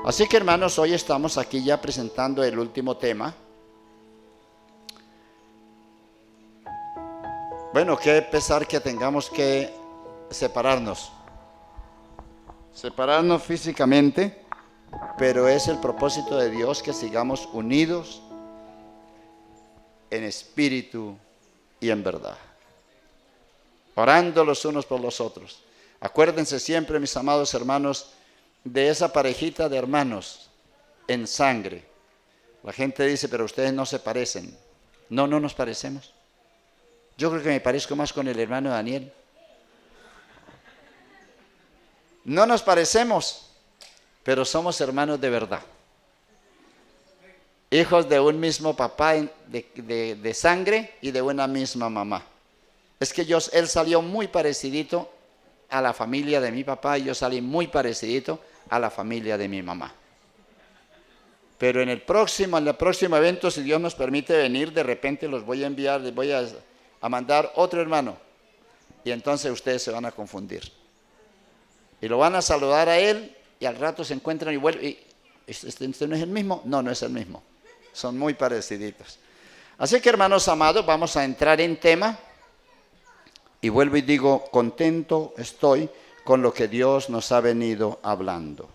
Así que, hermanos, hoy estamos aquí ya presentando el último tema. Bueno, qué pesar que tengamos que separarnos físicamente, pero es el propósito de Dios que sigamos unidos en espíritu y en verdad, orando los unos por los otros. Acuérdense siempre, mis amados hermanos, de esa parejita de hermanos en sangre. La gente dice, pero ustedes no se parecen. No, no nos parecemos. Yo creo que me parezco más con el hermano Daniel. No nos parecemos, pero somos hermanos de verdad. Hijos de un mismo papá de sangre y de una misma mamá. Es que él salió muy parecidito a la familia de mi papá y yo salí muy parecidito a la familia de mi mamá. Pero en el próximo evento, si Dios nos permite venir, de repente los voy a enviar, les voy a mandar otro hermano. Y entonces ustedes se van a confundir. Y lo van a saludar a él y al rato se encuentran y vuelven. ¿Este no es el mismo? No, no es el mismo. Son muy pareciditos. Así que, hermanos amados, vamos a entrar en tema. Y vuelvo y digo, contento estoy con lo que Dios nos ha venido hablando.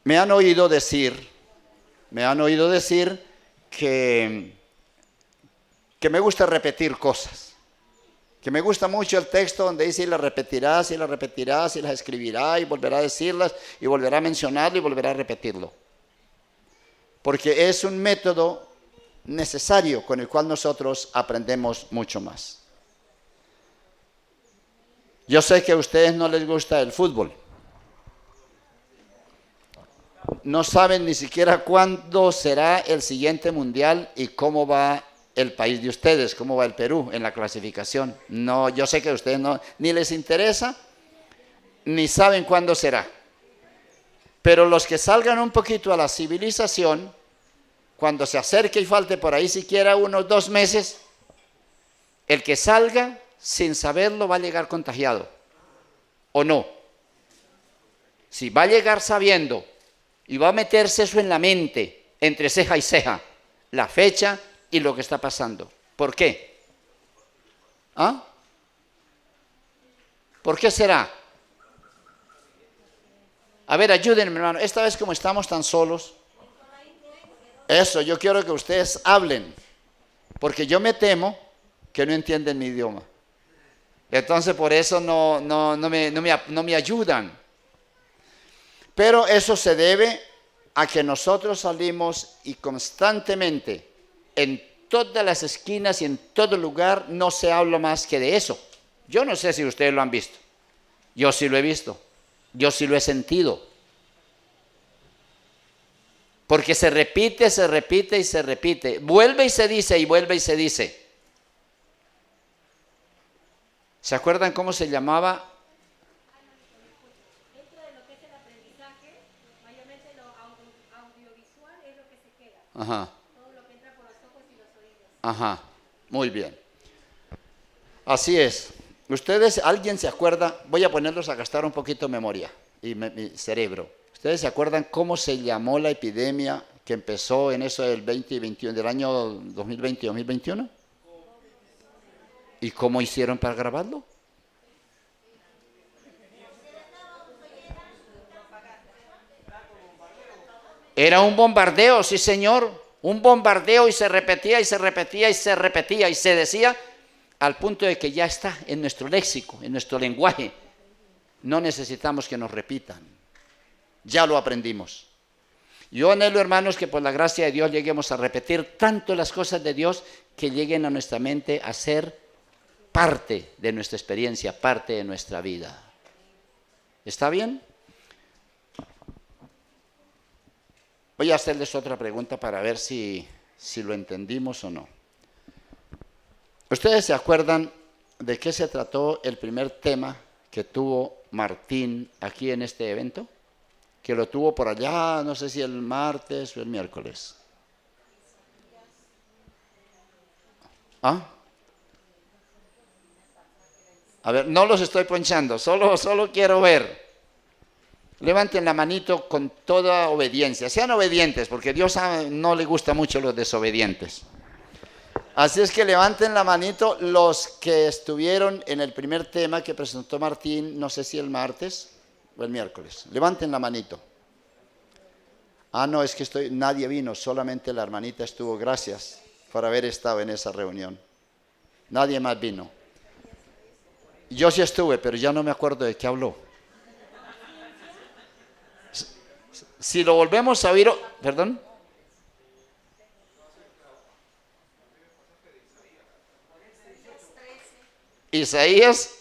Me han oído decir que me gusta repetir cosas. Que me gusta mucho el texto donde dice, y las repetirás, y las repetirás, y las escribirá, y volverá a decirlas, y volverá a mencionarlo, y volverá a repetirlo. Porque es un método necesario con el cual nosotros aprendemos mucho más. Yo sé que a ustedes no les gusta el fútbol. No saben ni siquiera cuándo será el siguiente mundial y cómo va el país de ustedes, cómo va el Perú en la clasificación. No, yo sé que a ustedes no, ni les interesa, ni saben cuándo será. Pero los que salgan un poquito a la civilización, cuando se acerque y falte por ahí siquiera unos 2 meses, el que salga sin saberlo va a llegar contagiado, ¿o no? Si va a llegar sabiendo y va a meterse eso en la mente, entre ceja y ceja, la fecha y lo que está pasando. ¿Por qué? ¿Ah? ¿Por qué será? A ver, ayúdenme, hermano. Esta vez como estamos tan solos, eso, yo quiero que ustedes hablen, porque yo me temo que no entienden mi idioma. Entonces por eso no me ayudan. Pero eso se debe a que nosotros salimos y constantemente en todas las esquinas y en todo lugar no se habla más que de eso. Yo no sé si ustedes lo han visto. Yo sí lo he visto. Yo sí lo he sentido. Porque se repite y se repite. Vuelve y se dice y vuelve y se dice. ¿Se acuerdan cómo se llamaba? Dentro de lo que es el aprendizaje, mayormente lo audiovisual es lo que se queda. Ajá. Todo lo que entra por los ojos y los oídos. Ajá. Muy bien. Así es. Ustedes, ¿alguien se acuerda? Voy a ponerlos a gastar un poquito de memoria y mi cerebro. ¿Ustedes se acuerdan cómo se llamó la epidemia que empezó en eso del 2021, del año 2020 y 2021? ¿Y cómo hicieron para grabarlo? Era un bombardeo, sí señor, un bombardeo y se repetía y se repetía y se repetía y se decía al punto de que ya está en nuestro léxico, en nuestro lenguaje. No necesitamos que nos repitan, ya lo aprendimos. Yo anhelo, hermanos, que por la gracia de Dios lleguemos a repetir tanto las cosas de Dios que lleguen a nuestra mente a ser parte de nuestra experiencia, parte de nuestra vida. ¿Está bien? Voy a hacerles otra pregunta para ver si lo entendimos o no. ¿Ustedes se acuerdan de qué se trató el primer tema que tuvo Martín aquí en este evento? Que lo tuvo por allá, no sé si el martes o el miércoles. ¿Ah? A ver, no los estoy ponchando, solo quiero ver. Levanten la manito con toda obediencia. Sean obedientes, porque Dios no le gusta mucho los desobedientes. Así es que levanten la manito los que estuvieron en el primer tema que presentó Martín, no sé si el martes o el miércoles. Levanten la manito. No, es que nadie vino, solamente la hermanita estuvo. Gracias por haber estado en esa reunión. Nadie más vino. Yo sí estuve, pero ya no me acuerdo de qué habló. Si lo volvemos a oír, perdón. Isaías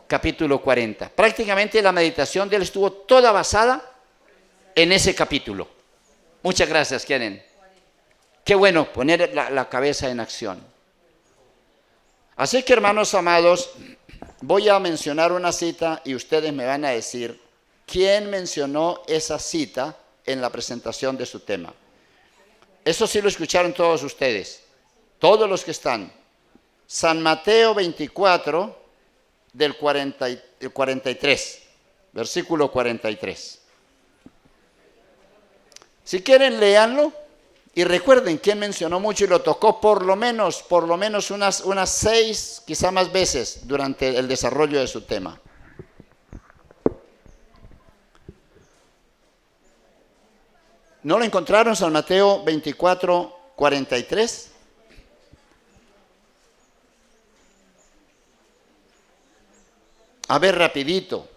capítulo 40. Prácticamente la meditación de él estuvo toda basada en ese capítulo. Muchas gracias, Kenen. Qué bueno poner la cabeza en acción. Así que, hermanos amados, voy a mencionar una cita y ustedes me van a decir quién mencionó esa cita en la presentación de su tema. Eso sí lo escucharon todos ustedes, todos los que están. San Mateo 24, del 43, versículo 43. Si quieren, léanlo y recuerden quién mencionó mucho y lo tocó por lo menos unas 6, quizá más veces durante el desarrollo de su tema. ¿No lo encontraron? San Mateo 24, 43. A ver, rapidito.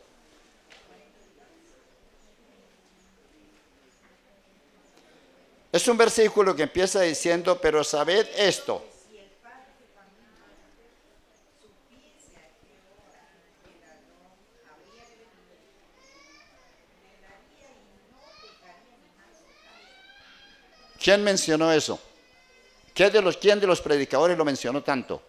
Es un versículo que empieza diciendo, pero sabed esto. ¿Quién mencionó eso? ¿Quién de los predicadores lo mencionó tanto?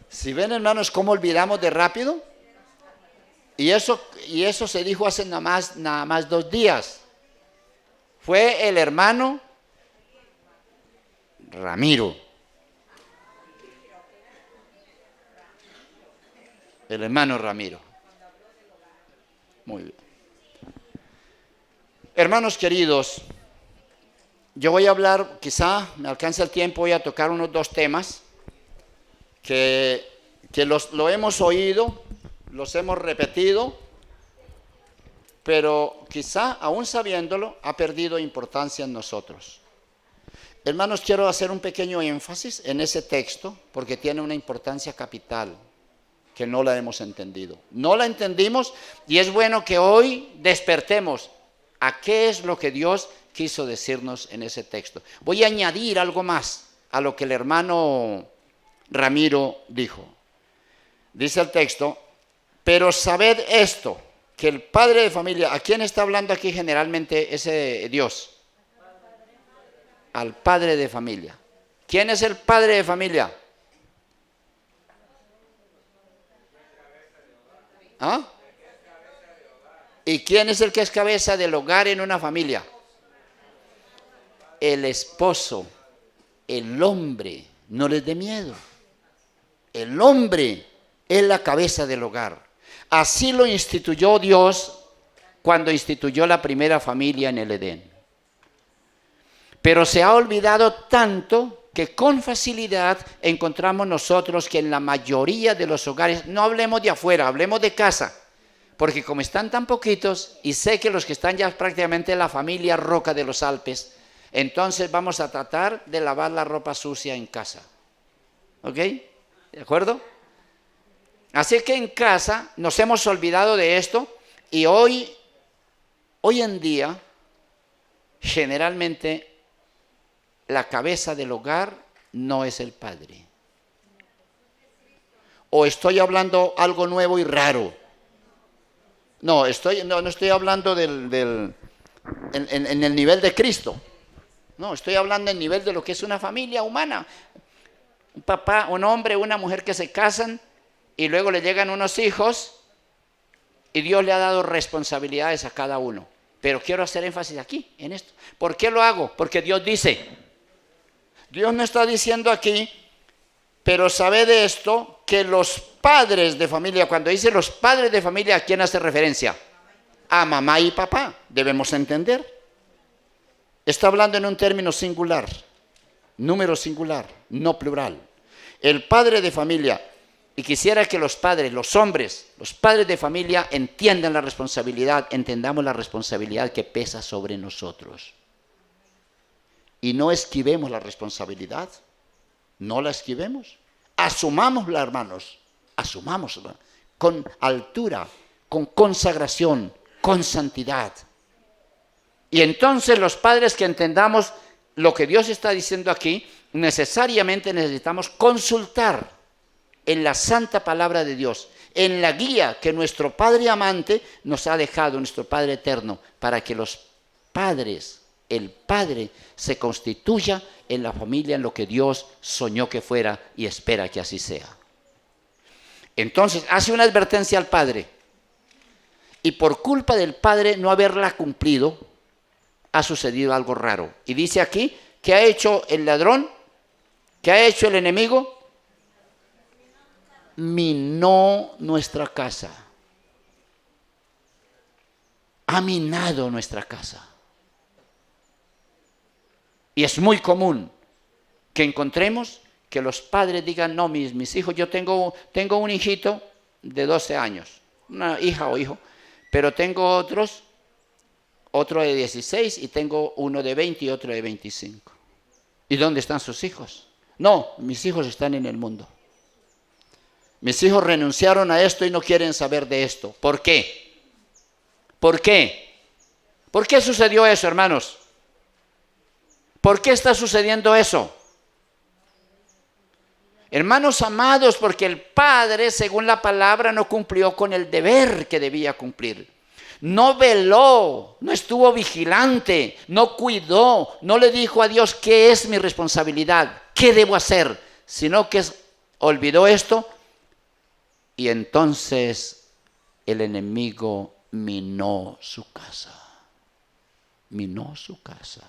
Si ven, hermanos, cómo olvidamos de rápido. Y eso se dijo hace nada más 2 días. Fue el hermano Ramiro. El hermano Ramiro. Muy bien. Hermanos queridos, yo voy a hablar, quizá me alcance el tiempo, voy a tocar unos 2 temas que lo hemos oído, los hemos repetido, pero quizá aún sabiéndolo ha perdido importancia en nosotros. Hermanos, quiero hacer un pequeño énfasis en ese texto porque tiene una importancia capital que no la hemos entendido. No la entendimos y es bueno que hoy despertemos a qué es lo que Dios quiso decirnos en ese texto. Voy a añadir algo más a lo que el hermano Ramiro dijo. Dice el texto, pero sabed esto, que el padre de familia, ¿a quién está hablando aquí generalmente ese Dios? Al padre de familia. ¿Quién es el padre de familia? ¿Y quién es el que es cabeza del hogar en una familia? El esposo, el hombre. No les dé miedo. El hombre es la cabeza del hogar. Así lo instituyó Dios cuando instituyó la primera familia en el Edén. Pero se ha olvidado tanto que con facilidad encontramos nosotros que en la mayoría de los hogares, no hablemos de afuera, hablemos de casa, porque como están tan poquitos, y sé que los que están ya prácticamente en la familia Roca de los Alpes, entonces vamos a tratar de lavar la ropa sucia en casa. ¿Ok? ¿De acuerdo? Así que en casa nos hemos olvidado de esto y hoy en día, generalmente, la cabeza del hogar no es el padre. ¿O estoy hablando algo nuevo y raro? No estoy hablando en el nivel de Cristo. No, estoy hablando en el nivel de lo que es una familia humana. Un papá, un hombre, una mujer que se casan y luego le llegan unos hijos y Dios le ha dado responsabilidades a cada uno. Pero quiero hacer énfasis aquí, en esto. ¿Por qué lo hago? Porque Dios dice, Dios no está diciendo aquí, Pero sabe de esto que los padres de familia, cuando dice los padres de familia, ¿a quién hace referencia? A mamá y papá, debemos entender. Está hablando en un término singular, número singular, no plural. El padre de familia, y quisiera que los padres, los hombres, los padres de familia entiendan la responsabilidad, entendamos la responsabilidad que pesa sobre nosotros. Y no esquivemos la responsabilidad, no la esquivemos. Asumámosla, hermanos, asumámosla con altura, con consagración, con santidad. Y entonces los padres que entendamos lo que Dios está diciendo aquí, necesariamente necesitamos consultar en la santa palabra de Dios, en la guía que nuestro Padre amante nos ha dejado, nuestro Padre eterno, para que los padres, el Padre, se constituya en la familia en lo que Dios soñó que fuera y espera que así sea. Entonces, hace una advertencia al Padre, y por culpa del Padre no haberla cumplido, ha sucedido algo raro. Y dice aquí, ¿qué ha hecho el ladrón? ¿Qué ha hecho el enemigo? Minó nuestra casa. Ha minado nuestra casa. Y es muy común que encontremos que los padres digan, no, mis hijos, yo tengo un hijito de 12 años, una hija o hijo, pero tengo otro de 16 y tengo uno de 20 y otro de 25. ¿Y dónde están sus hijos? No, mis hijos están en el mundo. Mis hijos renunciaron a esto y no quieren saber de esto. ¿Por qué? ¿Por qué? ¿Por qué sucedió eso, hermanos? ¿Por qué está sucediendo eso? Hermanos amados, porque el Padre, según la palabra, no cumplió con el deber que debía cumplir. No veló, no estuvo vigilante, no cuidó, no le dijo a Dios qué es mi responsabilidad, qué debo hacer, sino que olvidó esto y entonces el enemigo minó su casa. Minó su casa.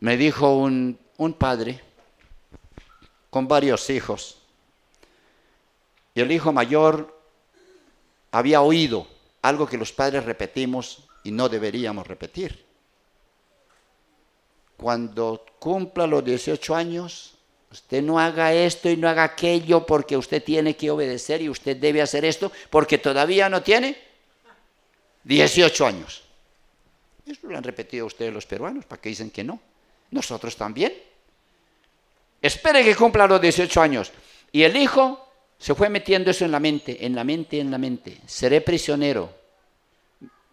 Me dijo un padre con varios hijos. Y el hijo mayor había oído algo que los padres repetimos y no deberíamos repetir. Cuando cumpla los 18 años, usted no haga esto y no haga aquello porque usted tiene que obedecer y usted debe hacer esto porque todavía no tiene 18 años. Eso lo han repetido ustedes los peruanos, ¿para qué dicen que no? Nosotros también. Espere que cumpla los 18 años. Y el hijo se fue metiendo eso en la mente, en la mente, en la mente. Seré prisionero.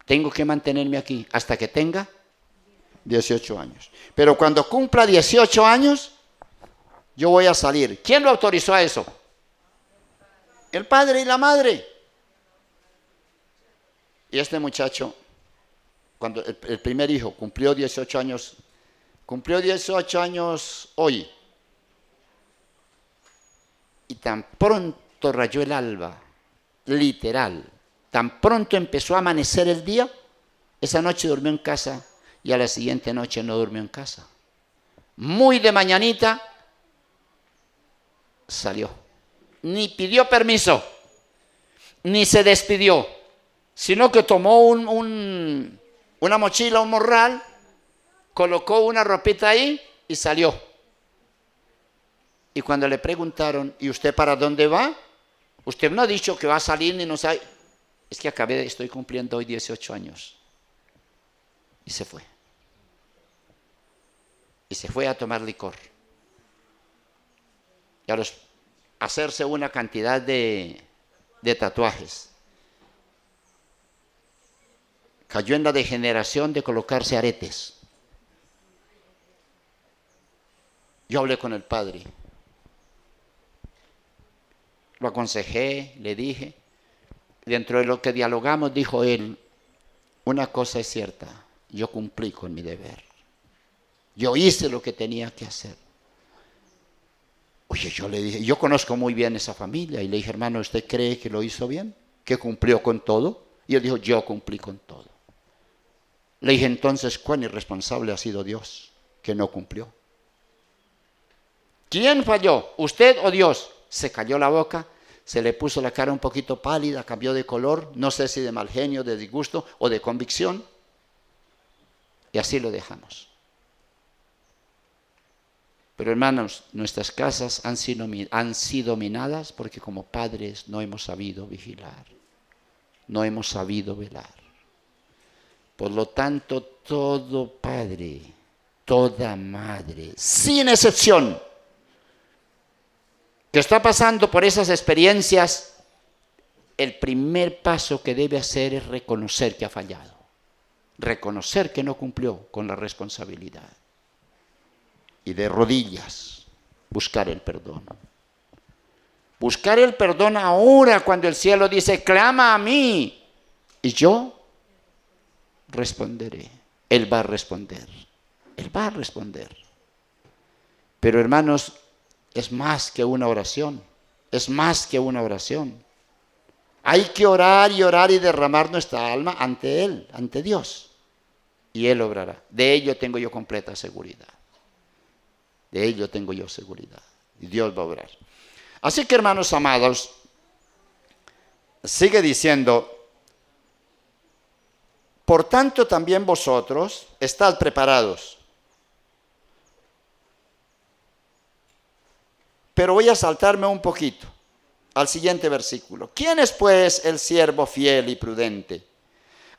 Tengo que mantenerme aquí hasta que tenga 18 años. Pero cuando cumpla 18 años, yo voy a salir. ¿Quién lo autorizó a eso? El padre y la madre. Y este muchacho, cuando el primer hijo cumplió 18 años hoy. Y tan pronto rayó el alba, literal, tan pronto empezó a amanecer el día, esa noche durmió en casa y a la siguiente noche no durmió en casa. Muy de mañanita salió. Ni pidió permiso, ni se despidió, sino que tomó una mochila, un morral, colocó una ropita ahí y salió. Y cuando le preguntaron, ¿y usted para dónde va? Usted no ha dicho que va a salir ni no sabe. Es que estoy cumpliendo hoy 18 años. Y se fue. Y se fue a tomar licor. Y a hacerse una cantidad de tatuajes. Cayó en la degeneración de colocarse aretes. Yo hablé con el padre. Lo aconsejé, le dije. Dentro de lo que dialogamos, dijo él, una cosa es cierta, yo cumplí con mi deber. Yo hice lo que tenía que hacer. Oye, yo le dije, yo conozco muy bien esa familia. Y le dije, hermano, ¿usted cree que lo hizo bien? ¿Que cumplió con todo? Y él dijo, yo cumplí con todo. Le dije, entonces, ¿cuán irresponsable ha sido Dios que no cumplió? ¿Quién falló? ¿Usted o Dios? Se cayó la boca, se le puso la cara un poquito pálida, cambió de color, no sé si de mal genio, de disgusto o de convicción. Y así lo dejamos. Pero hermanos, nuestras casas han sido minadas porque como padres no hemos sabido vigilar, no hemos sabido velar. Por lo tanto, todo padre, toda madre, sin excepción, que está pasando por esas experiencias, el primer paso que debe hacer es reconocer que ha fallado, reconocer que no cumplió con la responsabilidad y de rodillas buscar el perdón. Buscar el perdón ahora cuando el cielo dice, clama a mí y yo responderé. Él va a responder. Él va a responder. Pero hermanos, es más que una oración. Es más que una oración. Hay que orar y derramar nuestra alma ante Él, ante Dios. Y Él obrará. De ello tengo yo completa seguridad. De ello tengo yo seguridad. Y Dios va a obrar. Así que, hermanos amados, sigue diciendo, por tanto también vosotros estad preparados. Pero voy a saltarme un poquito al siguiente versículo. ¿Quién es pues el siervo fiel y prudente,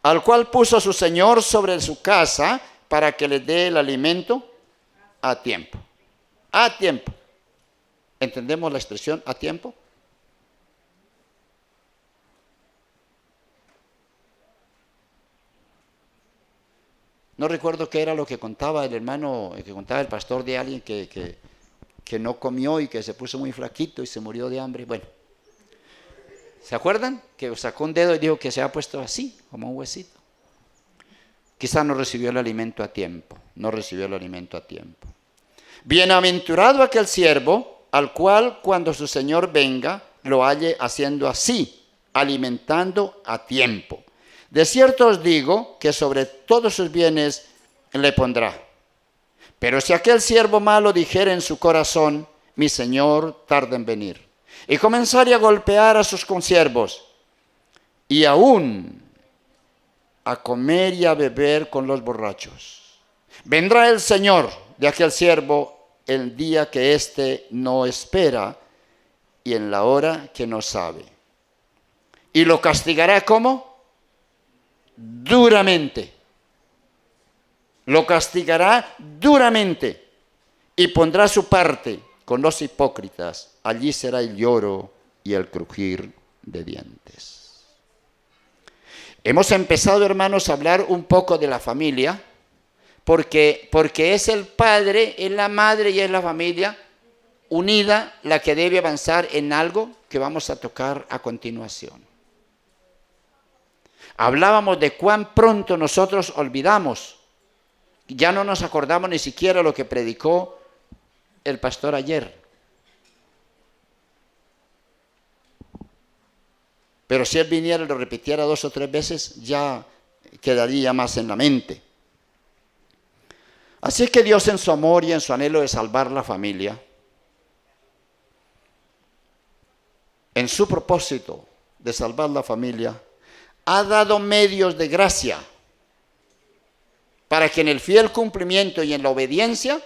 al cual puso su Señor sobre su casa para que le dé el alimento a tiempo? A tiempo. ¿Entendemos la expresión a tiempo? No recuerdo qué era lo que contaba el hermano, que contaba el pastor de alguien que no comió y que se puso muy flaquito y se murió de hambre. Bueno, ¿se acuerdan? Que sacó un dedo y dijo que se ha puesto así, como un huesito. Quizá no recibió el alimento a tiempo, no recibió el alimento a tiempo. Bienaventurado aquel siervo, al cual cuando su Señor venga, lo halle haciendo así, alimentando a tiempo. De cierto os digo que sobre todos sus bienes le pondrá. Pero si aquel siervo malo dijere en su corazón, mi Señor tarda en venir, y comenzare a golpear a sus consiervos, y aún a comer y a beber con los borrachos, vendrá el Señor de aquel siervo el día que éste no espera y en la hora que no sabe. Y lo castigará ¿cómo? Duramente. Lo castigará duramente y pondrá su parte con los hipócritas. Allí será el lloro y el crujir de dientes. Hemos empezado, hermanos, a hablar un poco de la familia, porque es el padre, es la madre y es la familia unida la que debe avanzar en algo que vamos a tocar a continuación. Hablábamos de cuán pronto nosotros olvidamos. Ya no nos acordamos ni siquiera lo que predicó el pastor ayer. Pero si él viniera y lo repitiera 2 o 3 veces, ya quedaría más en la mente. Así que Dios en su amor y en su anhelo de salvar la familia, en su propósito de salvar la familia, ha dado medios de gracia para que en el fiel cumplimiento y en la obediencia,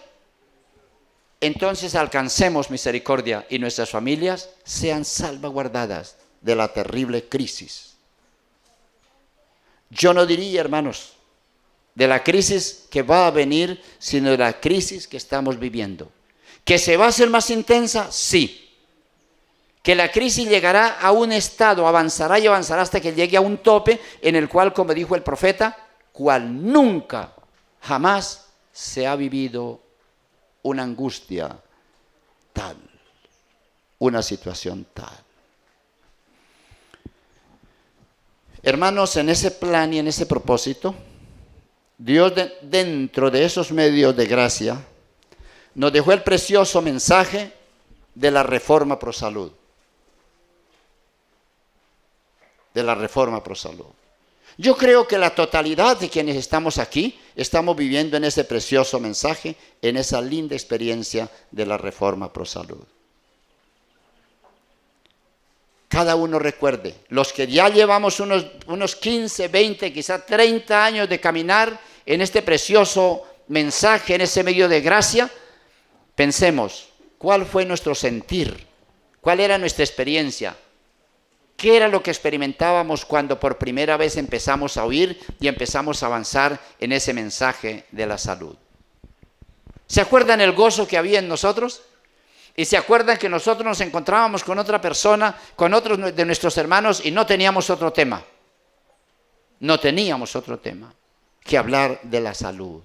entonces alcancemos misericordia y nuestras familias sean salvaguardadas de la terrible crisis. Yo no diría, hermanos, de la crisis que va a venir, sino de la crisis que estamos viviendo. ¿Que se va a hacer más intensa? Sí. Que la crisis llegará a un estado, avanzará y avanzará hasta que llegue a un tope en el cual, como dijo el profeta, cual nunca, jamás se ha vivido una angustia tal, una situación tal. Hermanos, en ese plan y en ese propósito, Dios dentro de esos medios de gracia nos dejó el precioso mensaje de la reforma pro salud. De la reforma pro salud. Yo creo que la totalidad de quienes estamos aquí estamos viviendo en ese precioso mensaje, en esa linda experiencia de la Reforma Pro Salud. Cada uno recuerde, los que ya llevamos unos 15, 20, quizá 30 años de caminar en este precioso mensaje, en ese medio de gracia, pensemos, ¿cuál fue nuestro sentir? ¿Cuál era nuestra experiencia? ¿Qué era lo que experimentábamos cuando por primera vez empezamos a oír y empezamos a avanzar en ese mensaje de la salud? ¿Se acuerdan el gozo que había en nosotros? ¿Y se acuerdan que nosotros nos encontrábamos con otra persona, con otros de nuestros hermanos y no teníamos otro tema? No teníamos otro tema que hablar de la salud.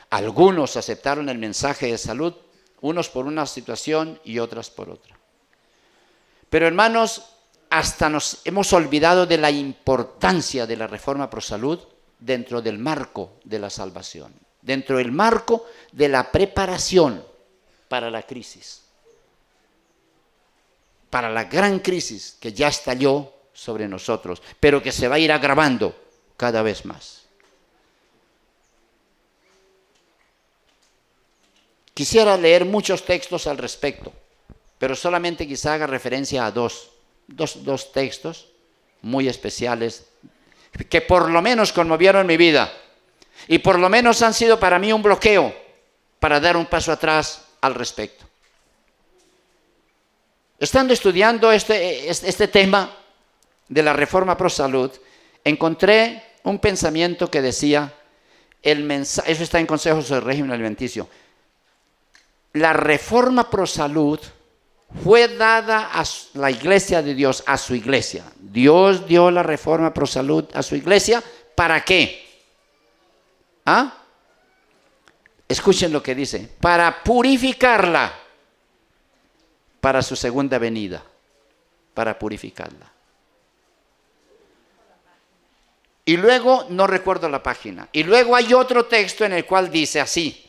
Algunos aceptaron el mensaje de salud, unos por una situación y otras por otra. Pero hermanos, hasta nos hemos olvidado de la importancia de la Reforma Pro Salud dentro del marco de la salvación, dentro del marco de la preparación para la crisis, para la gran crisis que ya estalló sobre nosotros, pero que se va a ir agravando cada vez más. Quisiera leer muchos textos al respecto, pero solamente quizá haga referencia a dos textos muy especiales que por lo menos conmovieron mi vida y por lo menos han sido para mí un bloqueo para dar un paso atrás al respecto. Estando estudiando este tema de la Reforma Pro Salud, encontré un pensamiento que decía, eso está en Consejos del Régimen Alimenticio, la Reforma Pro Salud fue dada a la iglesia de Dios, a su iglesia. Dios dio la Reforma Pro Salud a su iglesia, ¿para qué? ¿Ah? Escuchen lo que dice, para purificarla, para su segunda venida, para purificarla. Y luego, no recuerdo la página, y luego hay otro texto en el cual dice así,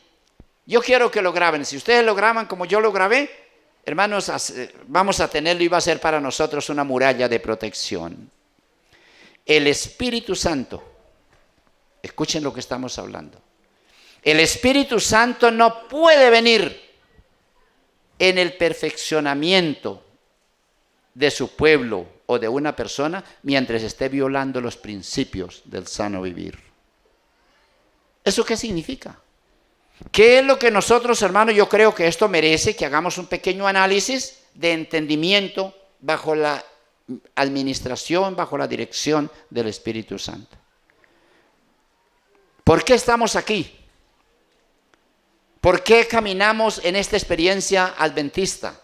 yo quiero que lo graben, si ustedes lo graban como yo lo grabé, hermanos, vamos a tenerlo y va a ser para nosotros una muralla de protección. El Espíritu Santo, escuchen lo que estamos hablando, el Espíritu Santo no puede venir en el perfeccionamiento de su pueblo o de una persona mientras esté violando los principios del sano vivir. ¿Eso qué significa? ¿Qué es lo que nosotros, hermanos, yo creo que esto merece que hagamos un pequeño análisis de entendimiento bajo la administración, bajo la dirección del Espíritu Santo? ¿Por qué estamos aquí? ¿Por qué caminamos en esta experiencia adventista?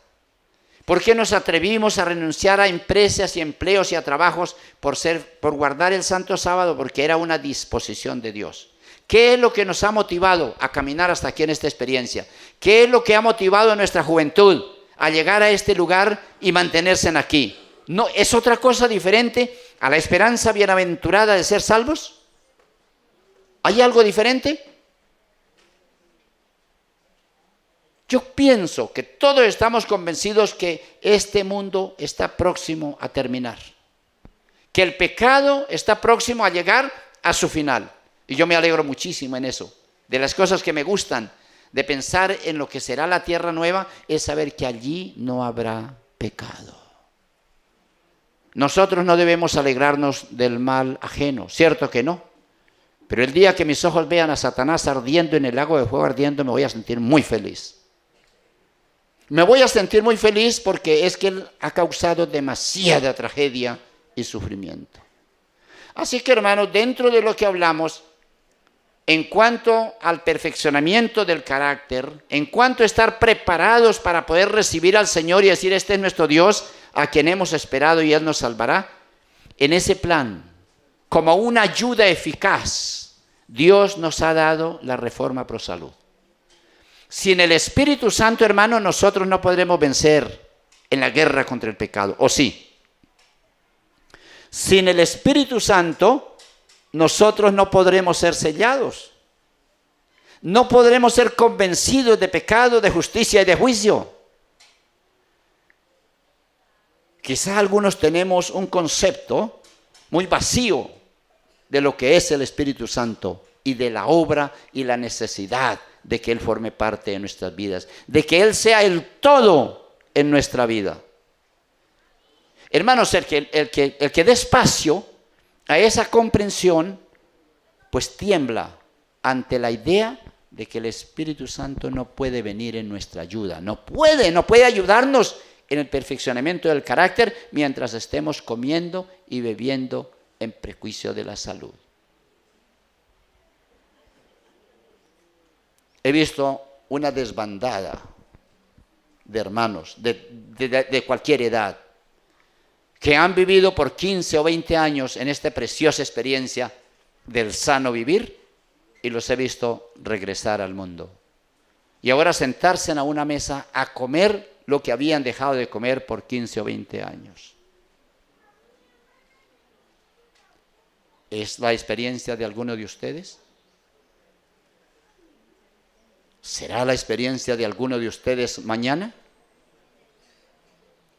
¿Por qué nos atrevimos a renunciar a empresas y empleos y a trabajos por guardar el Santo Sábado? Porque era una disposición de Dios. ¿Qué es lo que nos ha motivado a caminar hasta aquí en esta experiencia? ¿Qué es lo que ha motivado a nuestra juventud a llegar a este lugar y mantenerse aquí? ¿No es otra cosa diferente a la esperanza bienaventurada de ser salvos? ¿Hay algo diferente? Yo pienso que todos estamos convencidos que este mundo está próximo a terminar, que el pecado está próximo a llegar a su final. Y yo me alegro muchísimo en eso. De las cosas que me gustan de pensar en lo que será la tierra nueva es saber que allí no habrá pecado. Nosotros no debemos alegrarnos del mal ajeno, ¿cierto que no? Pero el día que mis ojos vean a Satanás ardiendo en el lago de fuego ardiendo, me voy a sentir muy feliz. Me voy a sentir muy feliz porque es que él ha causado demasiada tragedia y sufrimiento. Así que, hermanos, dentro de lo que hablamos, en cuanto al perfeccionamiento del carácter, en cuanto a estar preparados para poder recibir al Señor y decir, este es nuestro Dios, a quien hemos esperado y Él nos salvará, en ese plan, como una ayuda eficaz, Dios nos ha dado la Reforma Pro Salud. Sin el Espíritu Santo, hermano, nosotros no podremos vencer en la guerra contra el pecado, ¿o sí? Sin el Espíritu Santo, nosotros no podremos ser sellados. No podremos ser convencidos de pecado, de justicia y de juicio. Quizá algunos tenemos un concepto muy vacío de lo que es el Espíritu Santo y de la obra y la necesidad de que Él forme parte de nuestras vidas, de que Él sea el todo en nuestra vida. Hermanos, el que dé espacio a esa comprensión, pues tiembla ante la idea de que el Espíritu Santo no puede venir en nuestra ayuda, no puede ayudarnos en el perfeccionamiento del carácter mientras estemos comiendo y bebiendo en prejuicio de la salud. He visto una desbandada de hermanos de cualquier edad que han vivido por 15 o 20 años en esta preciosa experiencia del sano vivir y los he visto regresar al mundo. Y ahora sentarse a una mesa a comer lo que habían dejado de comer por 15 o 20 años. ¿Es la experiencia de alguno de ustedes? ¿Será la experiencia de alguno de ustedes mañana?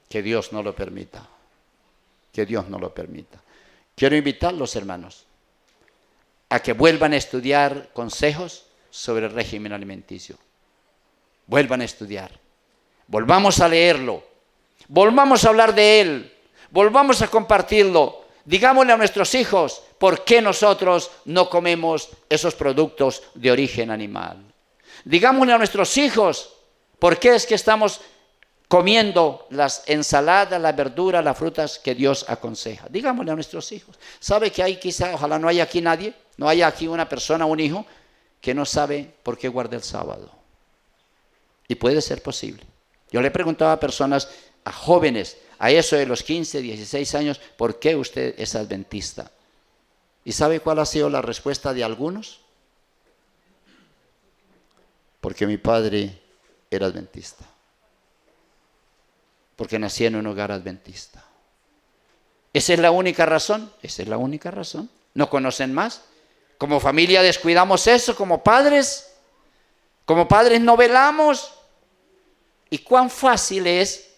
Que Dios no lo permita. Que Dios no lo permita. Quiero invitarlos, hermanos, a que vuelvan a estudiar consejos sobre el régimen alimenticio. Vuelvan a estudiar. Volvamos a leerlo. Volvamos a hablar de él. Volvamos a compartirlo. Digámosle a nuestros hijos por qué nosotros no comemos esos productos de origen animal. Digámosle a nuestros hijos por qué es que estamos comiendo las ensaladas, las verduras, las frutas que Dios aconseja. Digámosle a nuestros hijos. ¿Sabe que hay quizá, ojalá no haya aquí nadie, no haya aquí una persona, un hijo, que no sabe por qué guarda el sábado? Y puede ser posible. Yo le preguntaba a personas, a jóvenes, a eso de los 15, 16 años, ¿por qué usted es adventista? ¿Y sabe cuál ha sido la respuesta de algunos? Porque mi padre era adventista. Porque nací en un hogar adventista. ¿Esa es la única razón? Esa es la única razón. ¿No conocen más? Como familia descuidamos eso, como padres no velamos. ¿Y cuán fácil es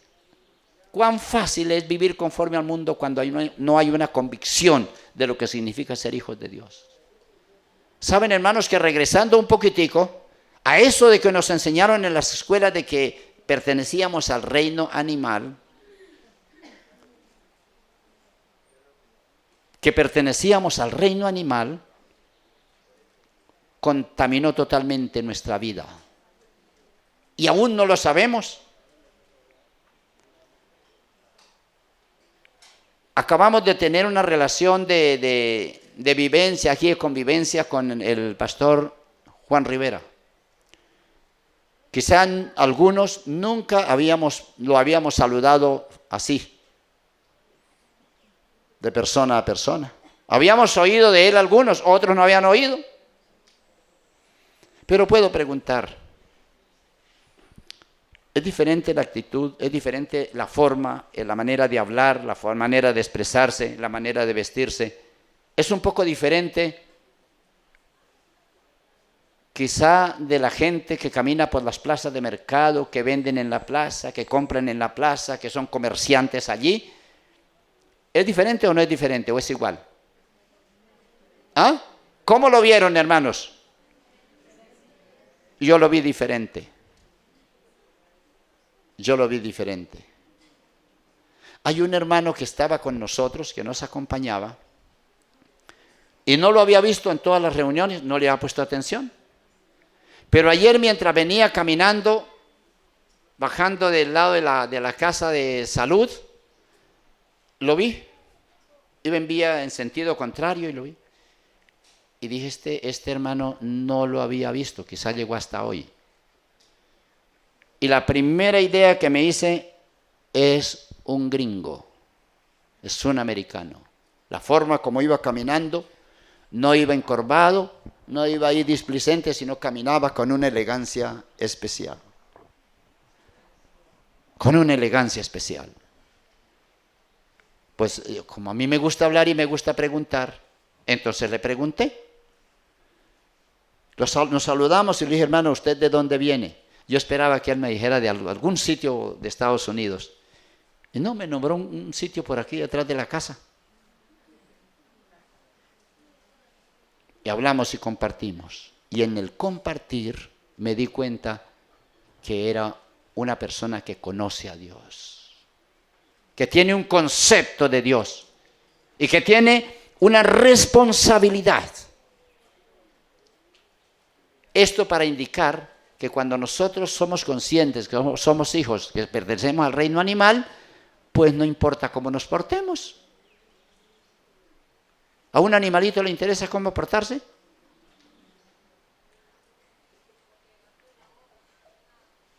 vivir conforme al mundo cuando no hay una convicción de lo que significa ser hijos de Dios? Saben, hermanos, que regresando un poquitico a eso de que nos enseñaron en las escuelas de que pertenecíamos al reino animal, contaminó totalmente nuestra vida. Y aún no lo sabemos. Acabamos de tener una relación de vivencia, aquí de convivencia con el pastor Juan Rivera. Quizá algunos nunca lo habíamos saludado así, de persona a persona. Habíamos oído de él algunos, otros no habían oído. Pero puedo preguntar, es diferente la actitud, es diferente la forma, la manera de hablar, la manera de expresarse, la manera de vestirse. Es un poco diferente quizá de la gente que camina por las plazas de mercado, que venden en la plaza, que compran en la plaza, que son comerciantes allí. ¿Es diferente o no es diferente? ¿O es igual? ¿Ah? ¿Cómo lo vieron, hermanos? Yo lo vi diferente. Hay un hermano que estaba con nosotros, que nos acompañaba, y no lo había visto en todas las reuniones, no le había puesto atención. Pero ayer, mientras venía caminando, bajando del lado de la casa de salud, lo vi. Iba en vía en sentido contrario y lo vi. Y dije, este hermano no lo había visto, quizá llegó hasta hoy. Y la primera idea que me hice es un gringo, es un americano. La forma como iba caminando, no iba encorvado, no iba ahí displicente, sino caminaba con una elegancia especial. Pues como a mí me gusta hablar y me gusta preguntar, entonces le pregunté. Nos saludamos y le dije, hermano, ¿usted de dónde viene? Yo esperaba que él me dijera de algún sitio de Estados Unidos. Y no, me nombró un sitio por aquí detrás de la casa. y hablamos y compartimos. Y en el compartir me di cuenta que era una persona que conoce a Dios, que tiene un concepto de Dios y que tiene una responsabilidad. Esto para indicar que cuando nosotros somos conscientes que somos hijos, que pertenecemos al reino animal, pues no importa cómo nos portemos. ¿A un animalito le interesa cómo portarse?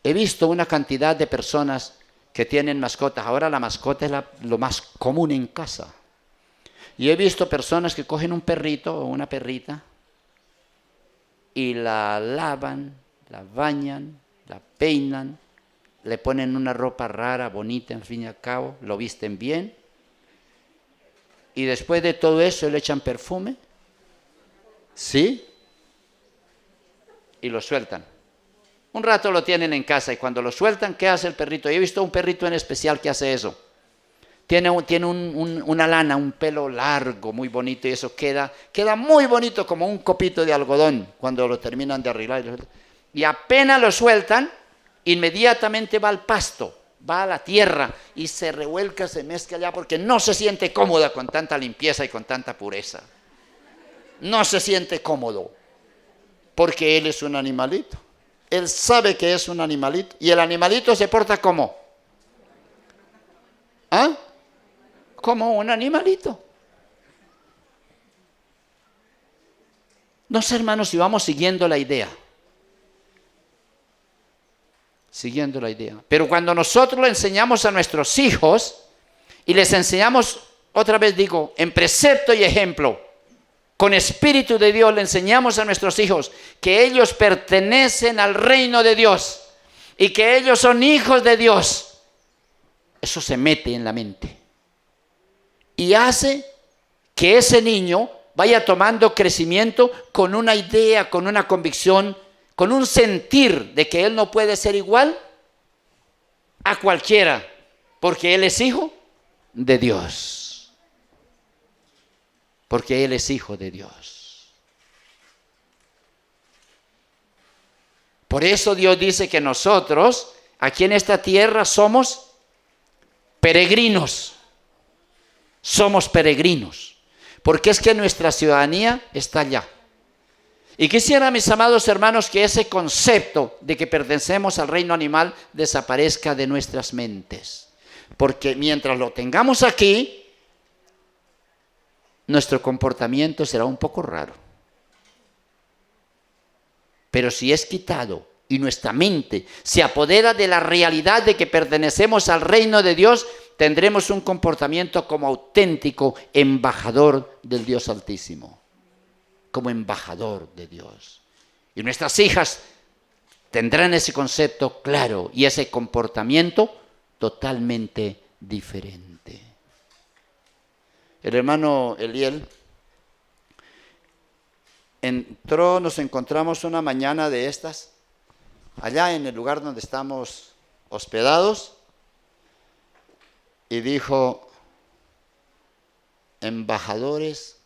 He visto una cantidad de personas que tienen mascotas. Ahora la mascota es lo más común en casa. Y he visto personas que cogen un perrito o una perrita y la lavan, la bañan, la peinan, le ponen una ropa rara, bonita, en fin y al cabo, lo visten bien. Y después de todo eso le echan perfume, ¿sí? Y lo sueltan. Un rato lo tienen en casa y cuando lo sueltan, ¿qué hace el perrito? Yo he visto un perrito en especial que hace eso. Tiene una lana, un pelo largo, muy bonito, y eso queda muy bonito como un copito de algodón cuando lo terminan de arreglar. Y apenas lo sueltan, inmediatamente va al pasto, va a la tierra y se revuelca, se mezcla allá porque no se siente cómoda con tanta limpieza y con tanta pureza. No se siente cómodo porque él es un animalito. Él sabe que es un animalito y el animalito se porta como, ¿ah? Como un animalito. No sé, hermanos, si vamos siguiendo la idea. Siguiendo la idea. Pero cuando nosotros le enseñamos a nuestros hijos y les enseñamos, otra vez digo, en precepto y ejemplo, con espíritu de Dios le enseñamos a nuestros hijos que ellos pertenecen al reino de Dios y que ellos son hijos de Dios. Eso se mete en la mente y hace que ese niño vaya tomando crecimiento con una idea, con una convicción, con un sentir de que él no puede ser igual a cualquiera, porque él es hijo de Dios. Porque él es hijo de Dios. Por eso Dios dice que nosotros, aquí en esta tierra, somos peregrinos. Somos peregrinos. Porque es que nuestra ciudadanía está allá. Y quisiera, mis amados hermanos, que ese concepto de que pertenecemos al reino animal desaparezca de nuestras mentes. Porque mientras lo tengamos aquí, nuestro comportamiento será un poco raro. Pero si es quitado y nuestra mente se apodera de la realidad de que pertenecemos al reino de Dios, tendremos un comportamiento como auténtico embajador del Dios Altísimo. Como embajador de Dios. Y nuestras hijas tendrán ese concepto claro y ese comportamiento totalmente diferente. El hermano Eliel entró, nos encontramos una mañana de estas, allá en el lugar donde estamos hospedados, y dijo, embajadores,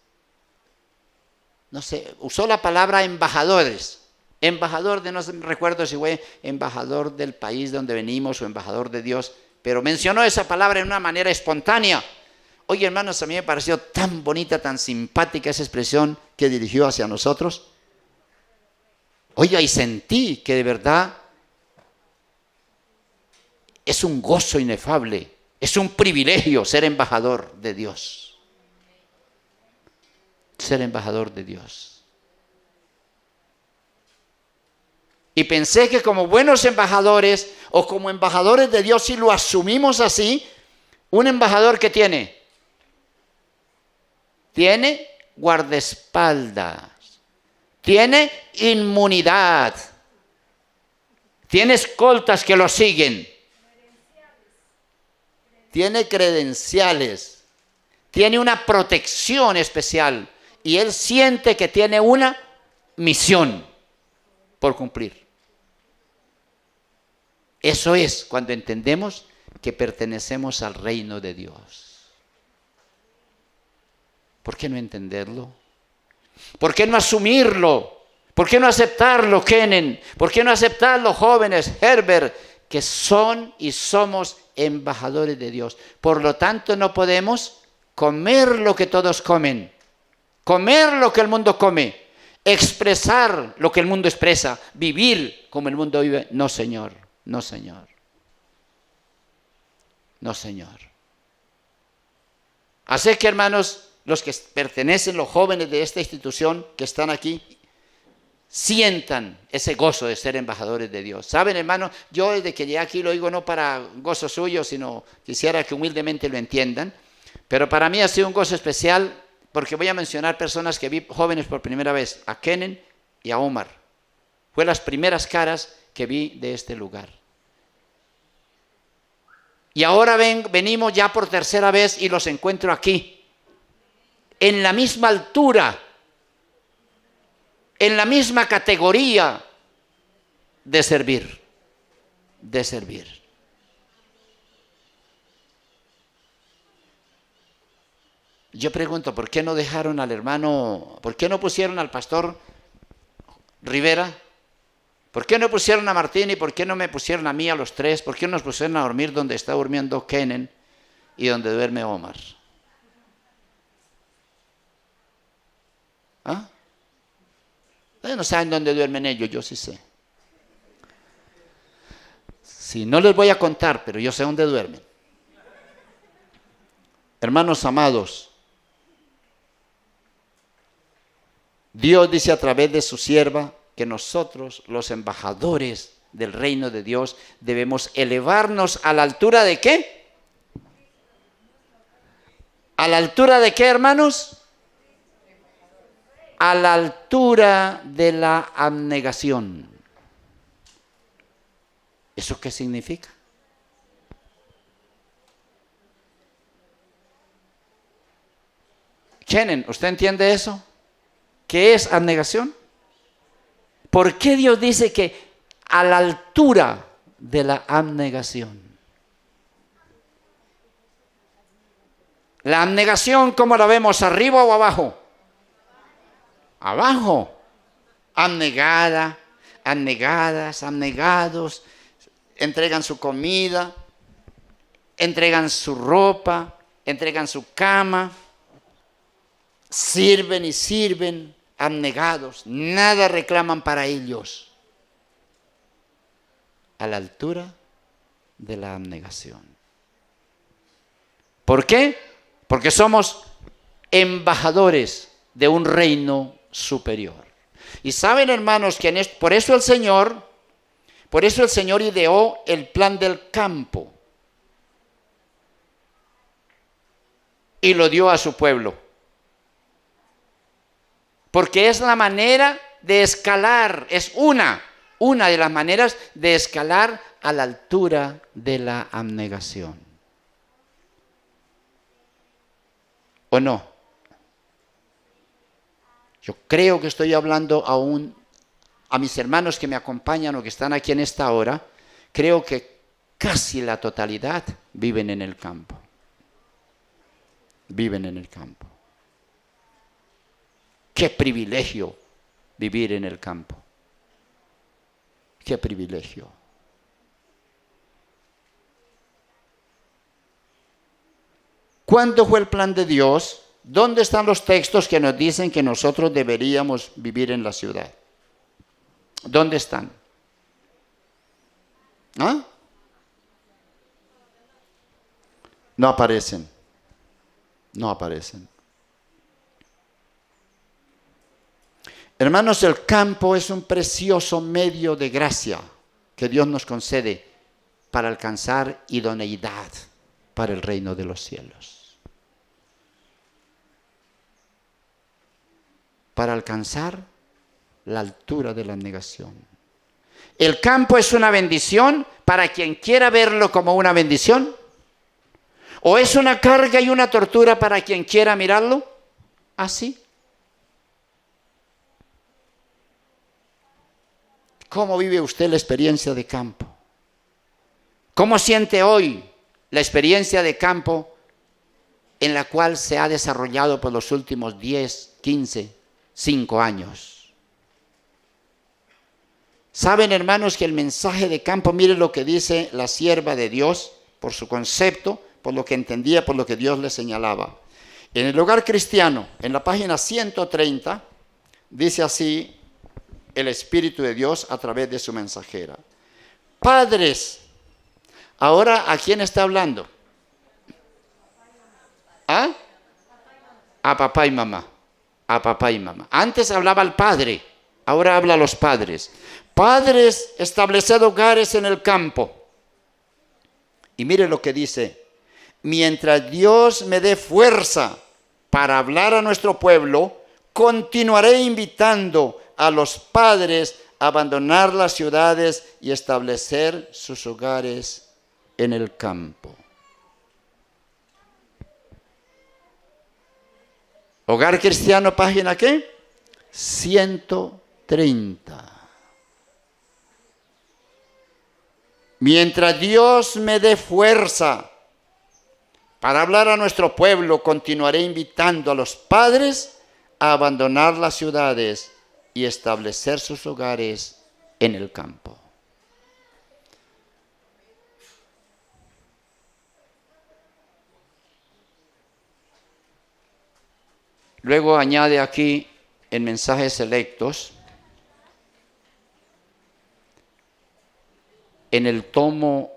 no sé, usó la palabra embajadores, embajador de, no recuerdo si fue embajador del país de donde venimos o embajador de Dios, pero mencionó esa palabra de una manera espontánea. Oye, hermanos, a mí me pareció tan bonita, tan simpática esa expresión que dirigió hacia nosotros. Oye, y sentí que de verdad es un gozo inefable, es un privilegio ser embajador de Dios. Ser embajador de Dios. Y pensé que como buenos embajadores o como embajadores de Dios, si lo asumimos así, un embajador que tiene guardaespaldas, tiene inmunidad, tiene escoltas que lo siguen, tiene credenciales, tiene una protección especial y él siente que tiene una misión por cumplir. Eso es cuando entendemos que pertenecemos al reino de Dios. ¿Por qué no entenderlo? ¿Por qué no asumirlo? ¿Por qué no aceptarlo, Kenen? ¿Por qué no aceptarlo, jóvenes, Herbert, que son y somos embajadores de Dios? Por lo tanto, no podemos comer lo que todos comen, comer lo que el mundo come, expresar lo que el mundo expresa, vivir como el mundo vive. No, Señor, no, Señor. No, Señor. Así que, hermanos, los que pertenecen, los jóvenes de esta institución que están aquí, sientan ese gozo de ser embajadores de Dios. Saben, hermanos, yo desde que llegué aquí lo digo no para gozo suyo, sino quisiera que humildemente lo entiendan. Pero para mí ha sido un gozo especial porque voy a mencionar personas que vi jóvenes por primera vez, a Kenen y a Omar. Fue las primeras caras que vi de este lugar. Y ahora venimos ya por tercera vez y los encuentro aquí, en la misma altura, en la misma categoría de servir, de servir. Yo pregunto, ¿por qué no dejaron al hermano, por qué no pusieron al pastor Rivera? ¿Por qué no pusieron a Martín y por qué no me pusieron a mí, a los tres? ¿Por qué no nos pusieron a dormir donde está durmiendo Kenen y donde duerme Omar? ¿Ah? Ustedes no saben dónde duermen ellos, yo sí sé. Sí, no les voy a contar, pero yo sé dónde duermen. Hermanos amados, Dios dice a través de su sierva que nosotros, los embajadores del reino de Dios, debemos elevarnos a la altura de ¿qué? ¿A la altura de qué, hermanos? A la altura de la abnegación. ¿Eso qué significa? Kenen, ¿usted entiende eso? ¿Qué es abnegación? ¿Por qué Dios dice que a la altura de la abnegación? La abnegación, ¿cómo la vemos? ¿Arriba o abajo? Abajo. Abnegada, abnegadas, abnegados, entregan su comida, entregan su ropa, entregan su cama, sirven y sirven, abnegados, nada reclaman para ellos. A la altura de la abnegación. ¿Por qué? Porque somos embajadores de un reino superior. Y saben, hermanos, que por eso el Señor ideó el plan del campo y lo dio a su pueblo. Porque es la manera de escalar, es una de las maneras de escalar a la altura de la abnegación. ¿O no? Yo creo que estoy hablando aún a mis hermanos que me acompañan o que están aquí en esta hora. Creo que casi la totalidad viven en el campo. Viven en el campo. Qué privilegio vivir en el campo. Qué privilegio. ¿Cuándo fue el plan de Dios? ¿Dónde están los textos que nos dicen que nosotros deberíamos vivir en la ciudad? ¿Dónde están? ¿Ah? No aparecen. No aparecen. Hermanos, el campo es un precioso medio de gracia que Dios nos concede para alcanzar idoneidad para el reino de los cielos. Para alcanzar la altura de la abnegación. El campo es una bendición para quien quiera verlo como una bendición, o es una carga y una tortura para quien quiera mirarlo así. ¿Cómo vive usted la experiencia de campo? ¿Cómo siente hoy la experiencia de campo en la cual se ha desarrollado por los últimos 10, 15, 5 años. ¿Saben, hermanos, que el mensaje de campo, mire lo que dice la sierva de Dios, por su concepto, por lo que entendía, por lo que Dios le señalaba? En el Hogar Cristiano, en la página 130, dice así el Espíritu de Dios a través de su mensajera. Padres, ahora ¿a quién está hablando? ¿Ah? A papá y mamá. A papá y mamá. Antes hablaba al padre, ahora habla a los padres. Padres, estableced hogares en el campo. Y mire lo que dice. Mientras Dios me dé fuerza para hablar a nuestro pueblo, continuaré invitando a los padres a abandonar las ciudades y establecer sus hogares en el campo. Hogar Cristiano, página ¿qué? 130. Mientras Dios me dé fuerza para hablar a nuestro pueblo, continuaré invitando a los padres a abandonar las ciudades y establecer sus hogares en el campo. Luego añade aquí en mensajes selectos, en el tomo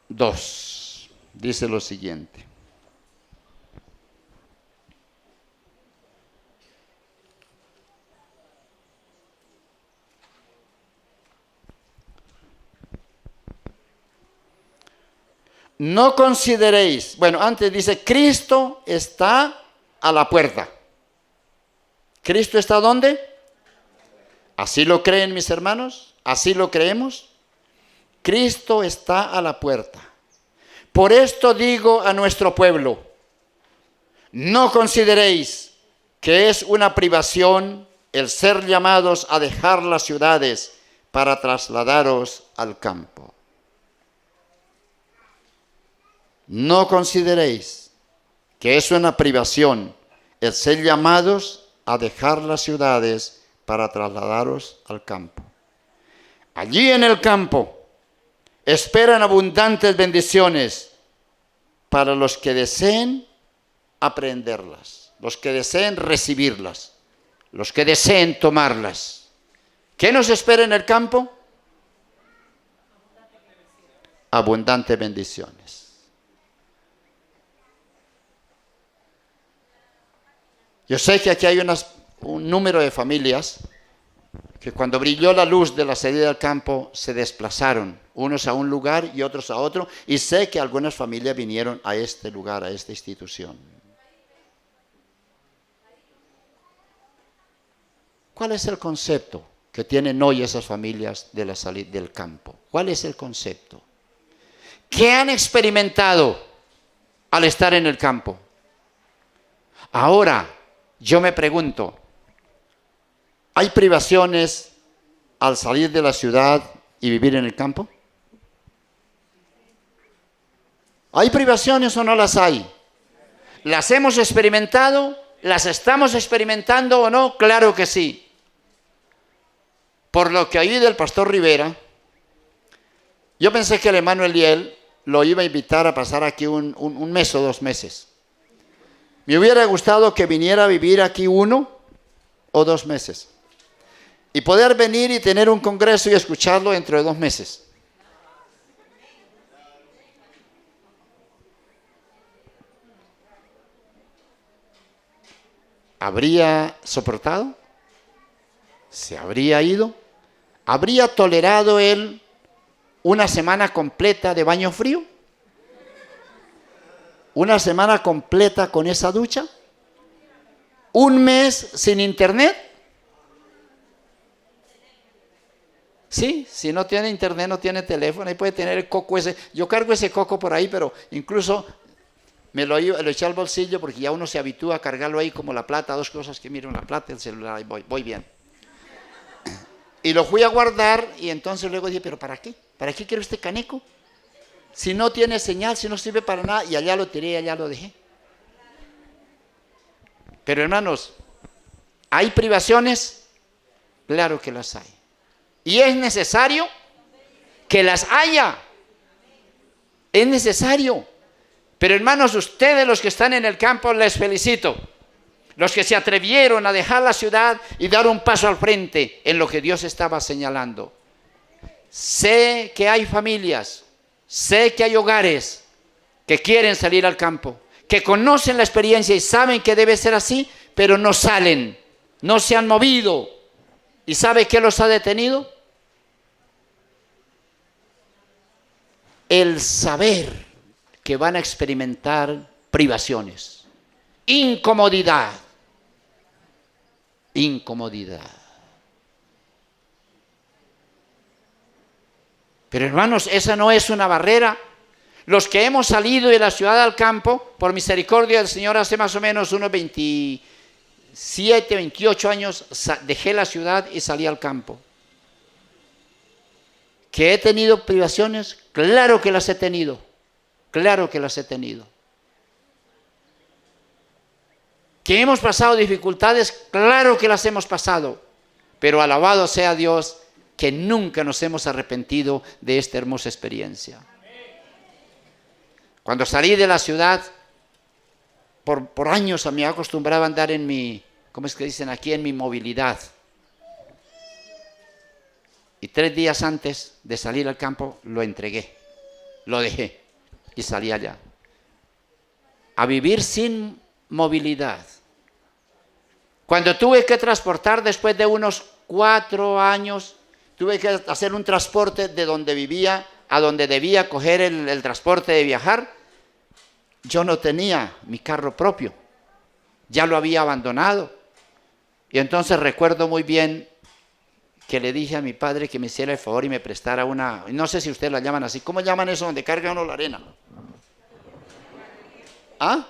2, dice lo siguiente. No consideréis, bueno, antes dice, Cristo está a la puerta. ¿Cristo está dónde? ¿Así lo creen mis hermanos? ¿Así lo creemos? Cristo está a la puerta. Por esto digo a nuestro pueblo, no consideréis que es una privación el ser llamados a dejar las ciudades para trasladaros al campo. No consideréis que es una privación el ser llamados a dejar las ciudades para trasladaros al campo. Allí en el campo esperan abundantes bendiciones para los que deseen aprenderlas, los que deseen recibirlas, los que deseen tomarlas. ¿Qué nos espera en el campo? Abundantes bendiciones. Yo sé que aquí hay un número de familias que cuando brilló la luz de la salida del campo se desplazaron, unos a un lugar y otros a otro, y sé que algunas familias vinieron a este lugar, a esta institución. ¿Cuál es el concepto que tienen hoy esas familias de la salida del campo? ¿Cuál es el concepto? ¿Qué han experimentado al estar en el campo? Ahora, yo me pregunto, ¿hay privaciones al salir de la ciudad y vivir en el campo? ¿Hay privaciones o no las hay? ¿Las hemos experimentado? ¿Las estamos experimentando o no? Claro que sí. Por lo que oí del pastor Rivera, yo pensé que el hermano Eliel lo iba a invitar a pasar aquí un mes o 2 meses. Me hubiera gustado que viniera a vivir aquí 1 o 2 meses. Y poder venir y tener un congreso y escucharlo dentro de 2 meses. ¿Habría soportado? ¿Se habría ido? ¿Habría tolerado él una semana completa de baño frío? ¿Una semana completa con esa ducha? ¿Un mes sin internet? Sí, si no tiene internet, no tiene teléfono, ahí puede tener el coco ese. Yo cargo ese coco por ahí, pero incluso me lo eché al bolsillo porque ya uno se habitúa a cargarlo ahí como la plata, 2 cosas que miro, la plata y el celular, ahí voy bien. Y lo fui a guardar y entonces luego dije, ¿pero para qué? ¿Para qué quiero este caneco? Si no tiene señal, si no sirve para nada, y allá lo tiré, allá lo dejé. Pero hermanos, ¿Hay privaciones? Claro que las hay. Y es necesario que las haya. Es necesario. Pero hermanos, ustedes los que están en el campo, les felicito. Los que se atrevieron a dejar la ciudad y dar un paso al frente en lo que Dios estaba señalando. Sé que hay familias, sé que hay hogares que quieren salir al campo, que conocen la experiencia y saben que debe ser así, pero no salen, no se han movido. ¿Y sabe qué los ha detenido? El saber que van a experimentar privaciones, incomodidad. Pero hermanos, esa no es una barrera. Los que hemos salido de la ciudad al campo, por misericordia del Señor, hace más o menos unos 27, 28 años, dejé la ciudad y salí al campo. ¿Que he tenido privaciones? Claro que las he tenido. Claro que las he tenido. ¿Que hemos pasado dificultades? Claro que las hemos pasado. Pero alabado sea Dios que nunca nos hemos arrepentido de esta hermosa experiencia. Cuando salí de la ciudad, por años me acostumbraba a andar en mi, ¿cómo es que dicen aquí? En mi movilidad. Y 3 días antes de salir al campo, lo entregué, lo dejé y salí allá. A vivir sin movilidad. Cuando tuve que transportar después de unos 4 años, tuve que hacer un transporte de donde vivía a donde debía coger el transporte de viajar. Yo no tenía mi carro propio, ya lo había abandonado. Y entonces recuerdo muy bien que le dije a mi padre que me hiciera el favor y me prestara una, no sé si ustedes la llaman así, ¿cómo llaman eso donde carga uno la arena? ¿Ah?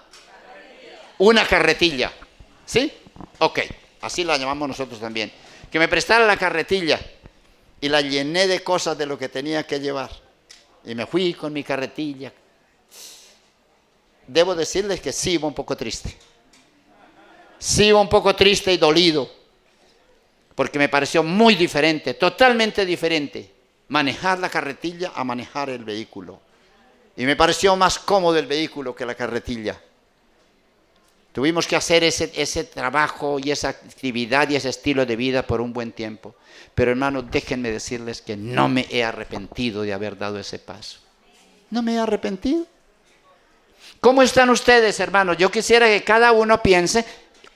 Una carretilla, ¿sí? Ok, así la llamamos nosotros también. Que me prestara la carretilla y la llené de cosas de lo que tenía que llevar. Y me fui con mi carretilla. Debo decirles que sí iba un poco triste. Sí iba un poco triste y dolido. Porque me pareció muy diferente, totalmente diferente, manejar la carretilla a manejar el vehículo. Y me pareció más cómodo el vehículo que la carretilla. Tuvimos que hacer ese trabajo y esa actividad y ese estilo de vida por un buen tiempo. Pero hermanos, déjenme decirles que no me he arrepentido de haber dado ese paso. No me he arrepentido. ¿Cómo están ustedes, hermanos? Yo quisiera que cada uno piense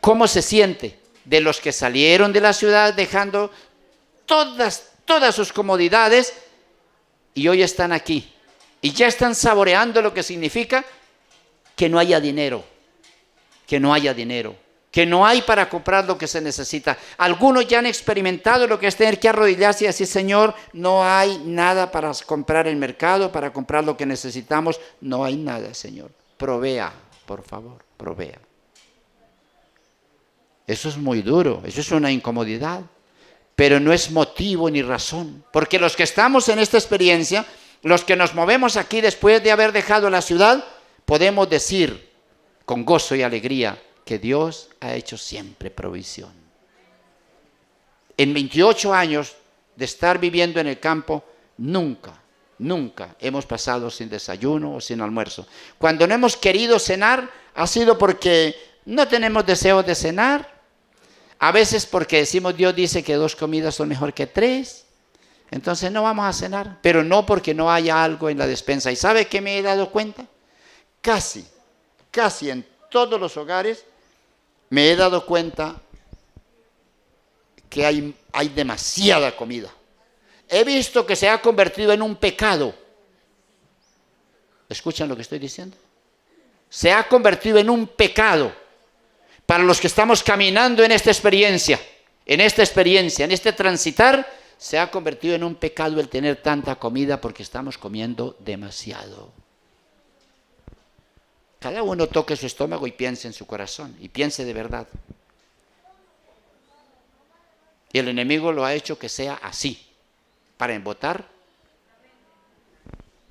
cómo se siente de los que salieron de la ciudad dejando todas sus comodidades y hoy están aquí. Y ya están saboreando lo que significa que no haya dinero. Que no haya dinero, que no hay para comprar lo que se necesita. Algunos ya han experimentado lo que es tener que arrodillarse y decir, Señor, no hay nada para comprar en el mercado, para comprar lo que necesitamos. No hay nada, Señor. Provea, por favor, provea. Eso es muy duro, eso es una incomodidad, pero no es motivo ni razón. Porque los que estamos en esta experiencia, los que nos movemos aquí después de haber dejado la ciudad, podemos decir con gozo y alegría que Dios ha hecho siempre provisión. En 28 años de estar viviendo en el campo, nunca hemos pasado sin desayuno o sin almuerzo. Cuando no hemos querido cenar, ha sido porque no tenemos deseo de cenar. A veces porque decimos, Dios dice que 2 comidas son mejor que 3. Entonces no vamos a cenar, pero no porque no haya algo en la despensa. ¿Y sabe qué me he dado cuenta? Casi en todos los hogares me he dado cuenta que hay demasiada comida. He visto que se ha convertido en un pecado. ¿Escuchan lo que estoy diciendo? Se ha convertido en un pecado para los que estamos caminando en esta experiencia, en este transitar, se ha convertido en un pecado el tener tanta comida porque estamos comiendo demasiado. Cada uno toque su estómago y piense en su corazón, y piense de verdad. Y el enemigo lo ha hecho que sea así, para embotar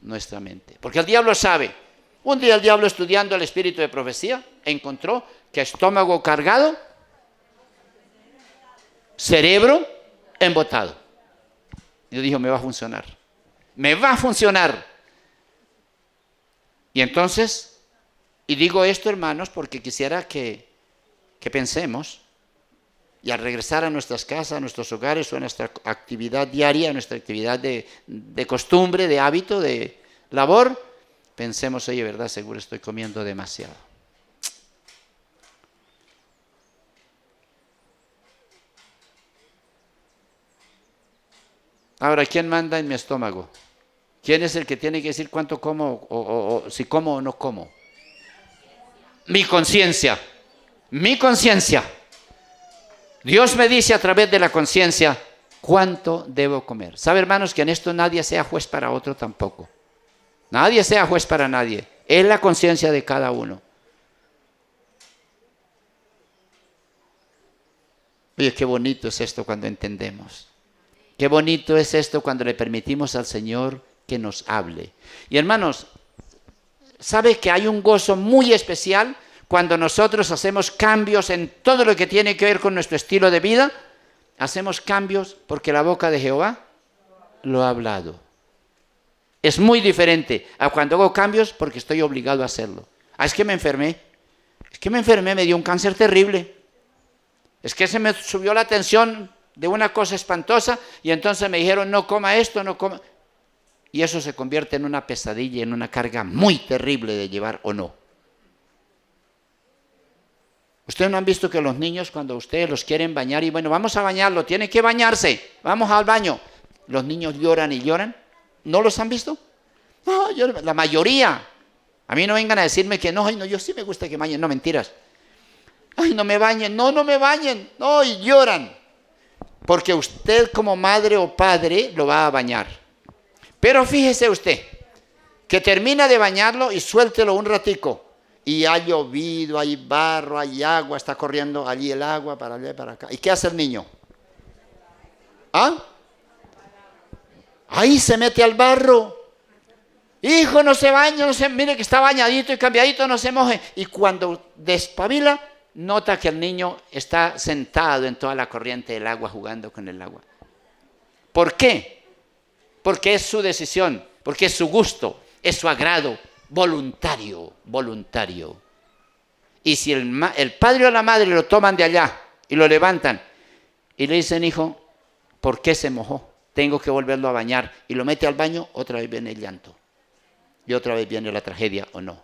nuestra mente. Porque el diablo sabe. Un día el diablo, estudiando el espíritu de profecía, encontró que estómago cargado, cerebro embotado. Yo dije, me va a funcionar. Me va a funcionar. Y entonces, y digo esto, hermanos, porque quisiera que pensemos, y al regresar a nuestras casas, a nuestros hogares, o a nuestra actividad diaria, a nuestra actividad de costumbre, de hábito, de labor, pensemos, oye, ¿verdad? Seguro estoy comiendo demasiado. Ahora, ¿quién manda en mi estómago? ¿Quién es el que tiene que decir cuánto como o si como o no como? Mi conciencia. Mi conciencia. Dios me dice a través de la conciencia cuánto debo comer. ¿Sabe, hermanos, que en esto nadie sea juez para otro tampoco? Nadie sea juez para nadie. Es la conciencia de cada uno. Oye, qué bonito es esto cuando entendemos. Qué bonito es esto cuando le permitimos al Señor que nos hable. Y hermanos, ¿sabe que hay un gozo muy especial cuando nosotros hacemos cambios en todo lo que tiene que ver con nuestro estilo de vida? Hacemos cambios porque la boca de Jehová lo ha hablado. Es muy diferente a cuando hago cambios porque estoy obligado a hacerlo. Es que me enfermé. Es que me enfermé, me dio un cáncer terrible. Es que se me subió la tensión de una cosa espantosa y entonces me dijeron no coma esto, no coma. Y eso se convierte en una pesadilla, en una carga muy terrible de llevar o no. Ustedes no han visto que los niños cuando ustedes los quieren bañar y bueno, vamos a bañarlo, tiene que bañarse, vamos al baño. Los niños lloran y lloran. ¿No los han visto? No, la mayoría. A mí no vengan a decirme que no, ay, no, yo sí me gusta que bañen. No, mentiras. Ay, no me bañen, no me bañen. No, y lloran. Porque usted como madre o padre lo va a bañar. Pero fíjese usted, que termina de bañarlo y suéltelo un ratico. Y ha llovido, hay barro, hay agua, está corriendo allí el agua para allá y para acá. ¿Y qué hace el niño? ¿Ah? Ahí se mete al barro. Hijo, no se bañe, mire que está bañadito y cambiadito, no se moje. Y cuando despabila, nota que el niño está sentado en toda la corriente del agua, jugando con el agua. ¿Por qué? Porque es su decisión, porque es su gusto, es su agrado, voluntario. Y si el padre o la madre lo toman de allá y lo levantan y le dicen, hijo, ¿por qué se mojó? Tengo que volverlo a bañar. Y lo mete al baño, otra vez viene el llanto. Y otra vez viene la tragedia o no.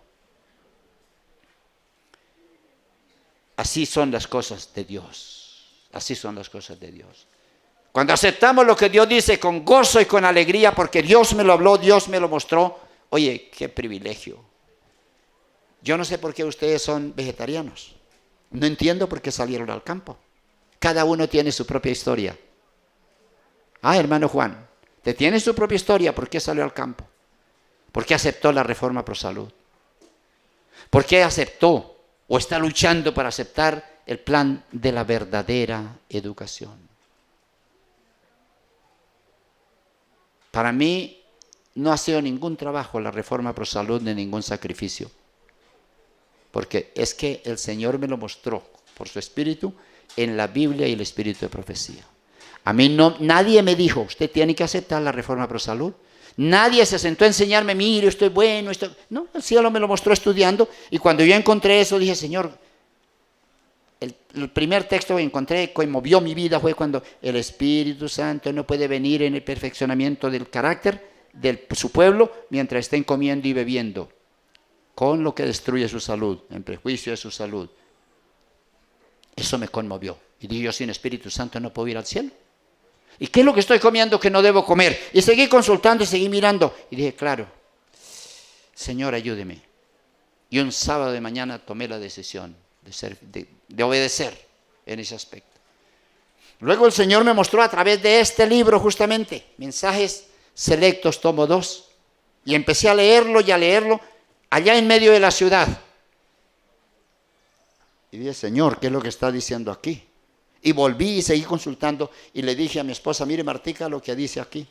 Así son las cosas de Dios. Así son las cosas de Dios. Cuando aceptamos lo que Dios dice con gozo y con alegría, porque Dios me lo habló, Dios me lo mostró. Oye, qué privilegio. Yo no sé por qué ustedes son vegetarianos. No entiendo por qué salieron al campo. Cada uno tiene su propia historia. Ah, hermano Juan, te tiene su propia historia. ¿Por qué salió al campo? ¿Por qué aceptó la reforma pro salud? ¿Por qué aceptó o está luchando para aceptar el plan de la verdadera educación? Para mí no ha sido ningún trabajo la reforma pro salud ni ningún sacrificio. Porque es que el Señor me lo mostró por su Espíritu en la Biblia y el Espíritu de profecía. A mí nadie me dijo, usted tiene que aceptar la reforma pro salud. Nadie se sentó a enseñarme, mire, estoy bueno. No, el cielo me lo mostró estudiando. Y cuando yo encontré eso, dije, Señor, el primer texto que encontré que movió mi vida fue cuando el Espíritu Santo no puede venir en el perfeccionamiento del carácter de su pueblo mientras estén comiendo y bebiendo, con lo que destruye su salud, en prejuicio de su salud. Eso me conmovió. Y dije, yo sin Espíritu Santo no puedo ir al cielo. ¿Y qué es lo que estoy comiendo que no debo comer? Y seguí consultando y seguí mirando. Y dije, claro, Señor, ayúdeme. Y un sábado de mañana tomé la decisión de obedecer en ese aspecto. Luego el Señor me mostró a través de este libro justamente, Mensajes Selectos, tomo 2. Y empecé a leerlo y a leerlo allá en medio de la ciudad. Y dije, Señor, ¿qué es lo que está diciendo aquí? Y volví y seguí consultando y le dije a mi esposa, mire Martica lo que dice aquí.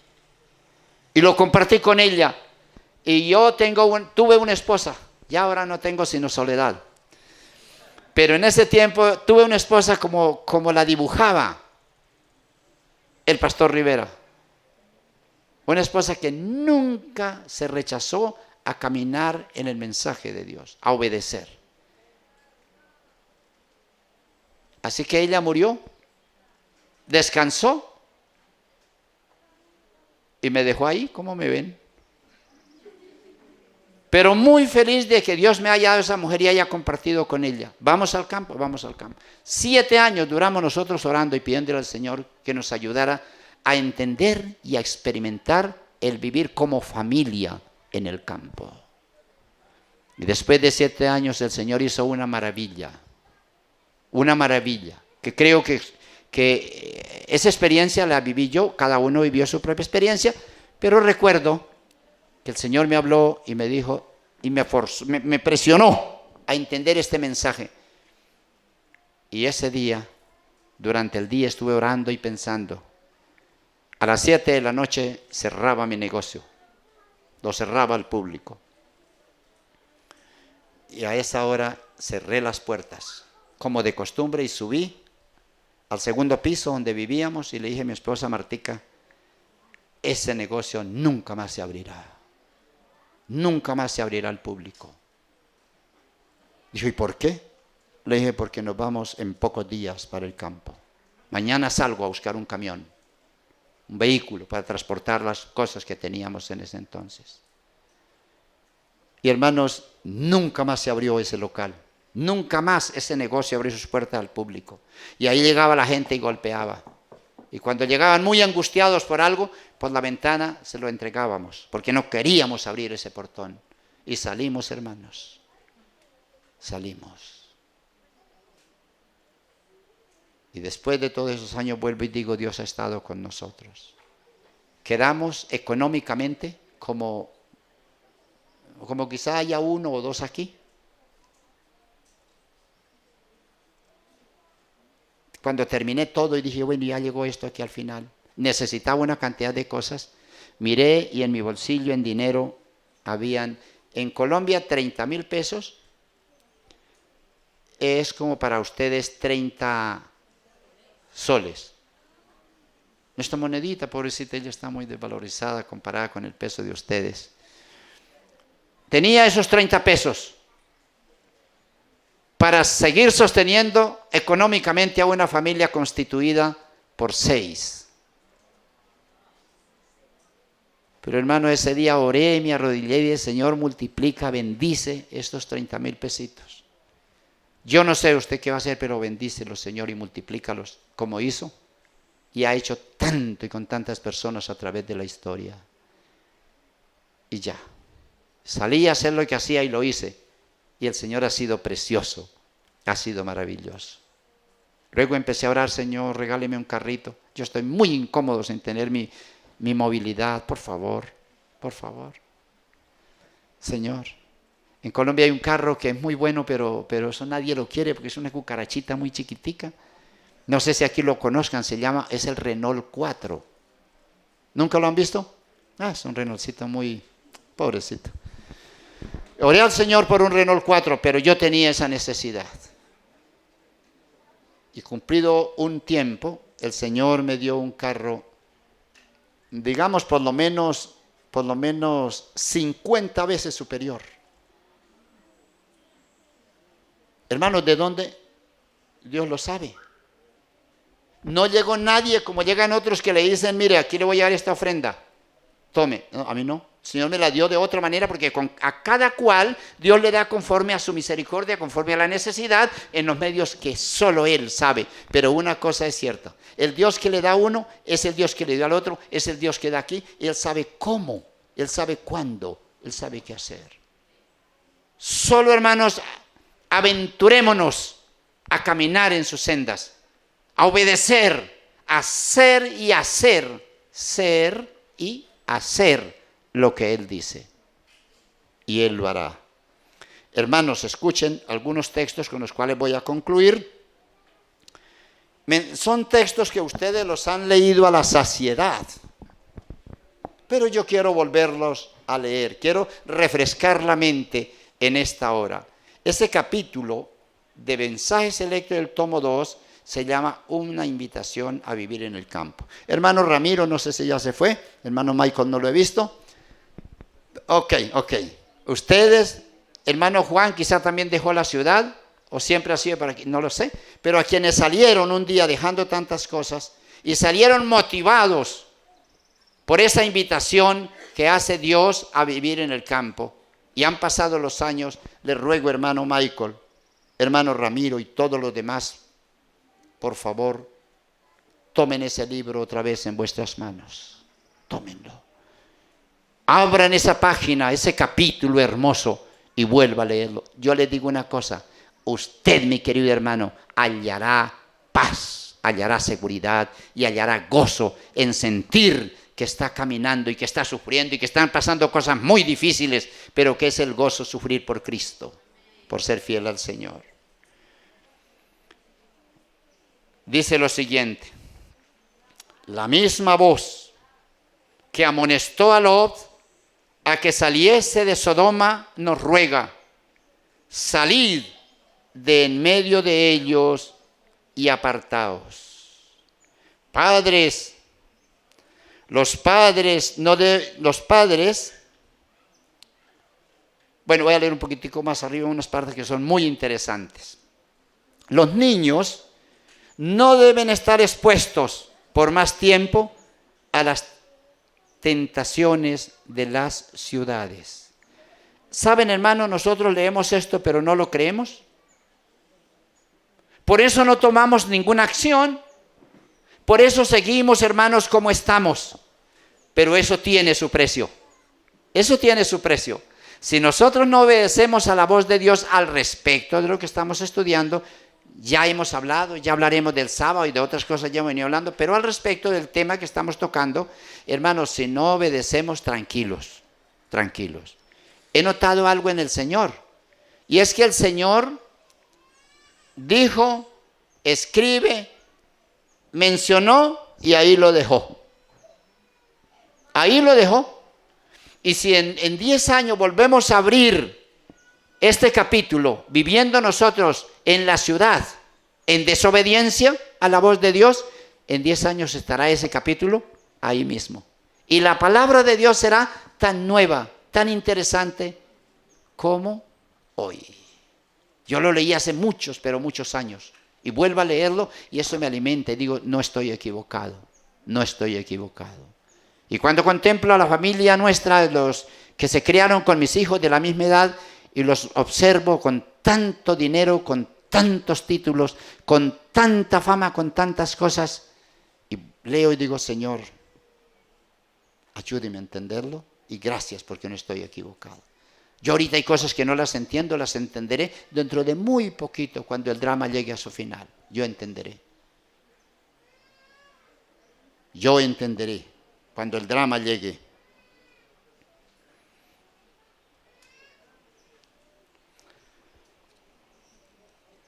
Y lo compartí con ella. Y yo tuve una esposa, ya ahora no tengo sino soledad. Pero en ese tiempo tuve una esposa como la dibujaba. el pastor Rivera. Una esposa que nunca se rechazó a caminar en el mensaje de Dios, a obedecer. Así que ella murió, descansó y me dejó ahí, como me ven. Pero muy feliz de que Dios me haya dado esa mujer y haya compartido con ella. Vamos al campo, vamos al campo. 7 años duramos nosotros orando y pidiéndole al Señor que nos ayudara a entender y a experimentar el vivir como familia en el campo. Y después de 7 años el Señor hizo una maravilla, que creo que esa experiencia la viví yo, cada uno vivió su propia experiencia, pero recuerdo que el Señor me habló y me dijo, y me presionó a entender este mensaje. Y ese día, durante el día estuve orando y pensando. A las 7 de la noche cerraba mi negocio, lo cerraba al público. Y a esa hora cerré las puertas, como de costumbre, y subí al segundo piso donde vivíamos y le dije a mi esposa Martica, ese negocio nunca más se abrirá. Nunca más se abrirá al público. Dijo, ¿y por qué? Le dije, porque nos vamos en pocos días para el campo. Mañana salgo a buscar un camión, un vehículo para transportar las cosas que teníamos en ese entonces. Y hermanos, nunca más se abrió ese local. Nunca más ese negocio abrió sus puertas al público. Y ahí llegaba la gente y golpeaba. Y cuando llegaban muy angustiados por algo, por la ventana se lo entregábamos, porque no queríamos abrir ese portón. Y salimos, hermanos. Salimos. Y después de todos esos años vuelvo y digo, Dios ha estado con nosotros. Quedamos económicamente como quizá haya 1 o 2 aquí. Cuando terminé todo y dije, bueno, ya llegó esto aquí al final. Necesitaba una cantidad de cosas. Miré y en mi bolsillo, en dinero, habían en Colombia 30.000 pesos. Es como para ustedes 30 soles. Nuestra monedita, pobrecita, ella está muy desvalorizada comparada con el peso de ustedes. Tenía esos 30 pesos para seguir sosteniendo económicamente a una familia constituida por 6. Pero hermano, ese día oré, me arrodillé y dije, Señor, multiplica, bendice estos 30.000 pesitos. Yo no sé usted qué va a hacer, pero bendícelos, Señor, y multiplícalos como hizo y ha hecho tanto y con tantas personas a través de la historia. Y ya, salí a hacer lo que hacía y lo hice. Y el Señor ha sido precioso, ha sido maravilloso. Luego empecé a orar, Señor, regáleme un carrito. Yo estoy muy incómodo sin tener mi movilidad, por favor, por favor. Señor, en Colombia hay un carro que es muy bueno, pero eso nadie lo quiere porque es una cucarachita muy chiquitica. No sé si aquí lo conozcan, es el Renault 4. ¿Nunca lo han visto? Es un Renaultcito muy pobrecito. Oré al Señor por un Renault 4, pero yo tenía esa necesidad. Y cumplido un tiempo, el Señor me dio un carro, digamos por lo menos 50 veces superior. Hermanos, ¿de dónde? Dios lo sabe. No llegó nadie como llegan otros que le dicen, mire, aquí le voy a dar esta ofrenda. Tome. No, a mí no. El Señor me la dio de otra manera porque a cada cual Dios le da conforme a su misericordia, conforme a la necesidad, en los medios que solo Él sabe. Pero una cosa es cierta, el Dios que le da a uno es el Dios que le dio al otro, es el Dios que da aquí, y Él sabe cómo, Él sabe cuándo, Él sabe qué hacer. Solo, hermanos, aventurémonos a caminar en sus sendas, a obedecer, a hacer y hacer, ser y hacer lo que Él dice, y Él lo hará. Hermanos, escuchen algunos textos con los cuales voy a concluir. Son textos que ustedes los han leído a la saciedad, pero yo quiero volverlos a leer, quiero refrescar la mente en esta hora. Ese capítulo de Mensajes Selectos del tomo 2 se llama Una invitación a vivir en el campo. Hermano Ramiro, no sé si ya se fue. Hermano Michael, no lo he visto. Ok. Ustedes, hermano Juan, quizá también dejó la ciudad, o siempre ha sido para aquí, no lo sé. Pero a quienes salieron un día dejando tantas cosas y salieron motivados por esa invitación que hace Dios a vivir en el campo, y han pasado los años, les ruego, hermano Michael, hermano Ramiro y todos los demás, por favor, tomen ese libro otra vez en vuestras manos. Tómenlo. Abran esa página, ese capítulo hermoso y vuelva a leerlo. Yo le digo una cosa, usted, mi querido hermano, hallará paz, hallará seguridad y hallará gozo en sentir que está caminando y que está sufriendo y que están pasando cosas muy difíciles, pero que es el gozo sufrir por Cristo, por ser fiel al Señor. Dice lo siguiente: la misma voz que amonestó a Lot a que saliese de Sodoma nos ruega: salid de en medio de ellos y apartaos. Padres, bueno, voy a leer un poquitico más arriba unas partes que son muy interesantes. Los niños no deben estar expuestos por más tiempo a las tentaciones de las ciudades. ¿Saben, hermano? Nosotros leemos esto, pero no lo creemos. Por eso no tomamos ninguna acción. Por eso seguimos, hermanos, como estamos. Pero eso tiene su precio. Eso tiene su precio. Si nosotros no obedecemos a la voz de Dios al respecto de lo que estamos estudiando, ya hemos hablado, ya hablaremos del sábado y de otras cosas ya hemos venido hablando, pero al respecto del tema que estamos tocando, hermanos, si no obedecemos, tranquilos. He notado algo en el Señor, y es que el Señor dijo, escribe, mencionó y ahí lo dejó. Ahí lo dejó. Y si en 10 años volvemos a abrir este capítulo, viviendo nosotros en la ciudad, en desobediencia a la voz de Dios, en 10 años estará ese capítulo ahí mismo. Y la palabra de Dios será tan nueva, tan interesante como hoy. Yo lo leí hace muchos, pero muchos años. Y vuelvo a leerlo y eso me alimenta y digo, no estoy equivocado. Y cuando contemplo a la familia nuestra, los que se criaron con mis hijos de la misma edad, y los observo con tanto dinero, con tantos títulos, con tanta fama, con tantas cosas, y leo y digo, Señor, ayúdeme a entenderlo y gracias porque no estoy equivocado. Yo ahorita hay cosas que no las entiendo, las entenderé dentro de muy poquito, cuando el drama llegue a su final. Yo entenderé cuando el drama llegue.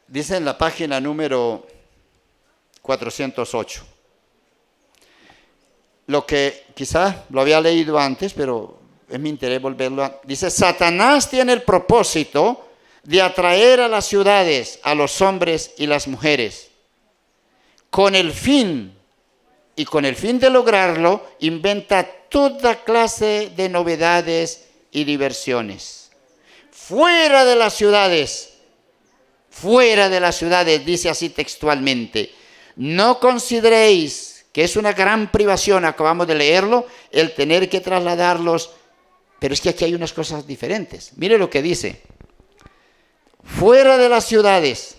Dice en la página número 408, lo que quizás lo había leído antes, pero es mi interés volverlo a... Dice, Satanás tiene el propósito de atraer a las ciudades a los hombres y las mujeres, con el fin de lograrlo, inventa toda clase de novedades y diversiones. Fuera de las ciudades, dice así textualmente, no consideréis que es una gran privación, acabamos de leerlo, el tener que trasladarlos, pero es que aquí hay unas cosas diferentes. Mire lo que dice, fuera de las ciudades.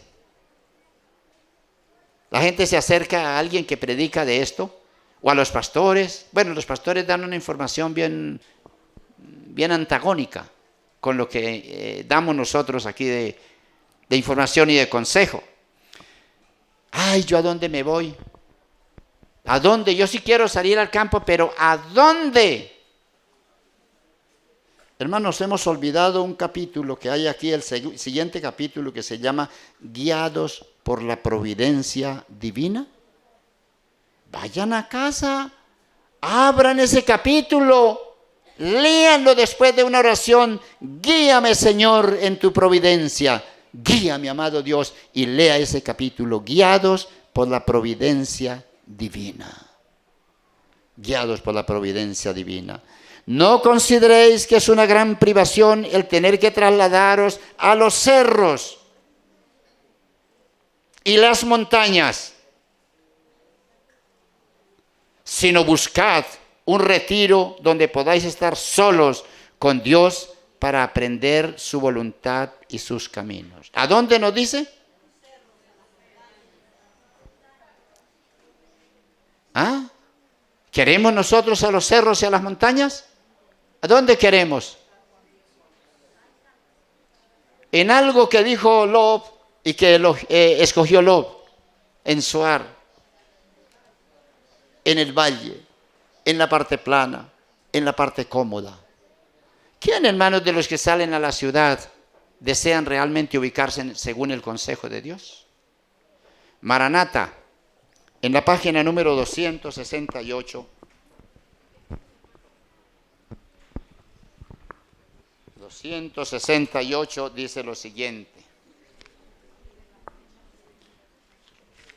La gente se acerca a alguien que predica de esto, o a los pastores. Bueno, los pastores dan una información bien antagónica con lo que damos nosotros aquí de información y de consejo. Ay, ¿yo a dónde me voy? ¿A dónde? Yo sí quiero salir al campo, pero ¿a dónde? Hermanos, hemos olvidado un capítulo que hay aquí, el siguiente capítulo, que se llama Guiados por la providencia divina. Vayan a casa, abran ese capítulo, léanlo después de una oración. Guíame, Señor, en tu providencia. Guíame, amado Dios, y lea ese capítulo, guiados por la providencia divina. Guiados por la providencia divina. No consideréis que es una gran privación el tener que trasladaros a los cerros y las montañas, sino buscad un retiro donde podáis estar solos con Dios para aprender su voluntad y sus caminos. ¿A dónde nos dice? ¿Ah? ¿Queremos nosotros a los cerros y a las montañas? ¿A dónde queremos? En algo que dijo Lob y que escogió Lob, en Zoar, en el valle, en la parte plana, en la parte cómoda. ¿Quién, hermanos, de los que salen a la ciudad desean realmente ubicarse según el consejo de Dios? Maranata, en la página número 268. 268 dice lo siguiente.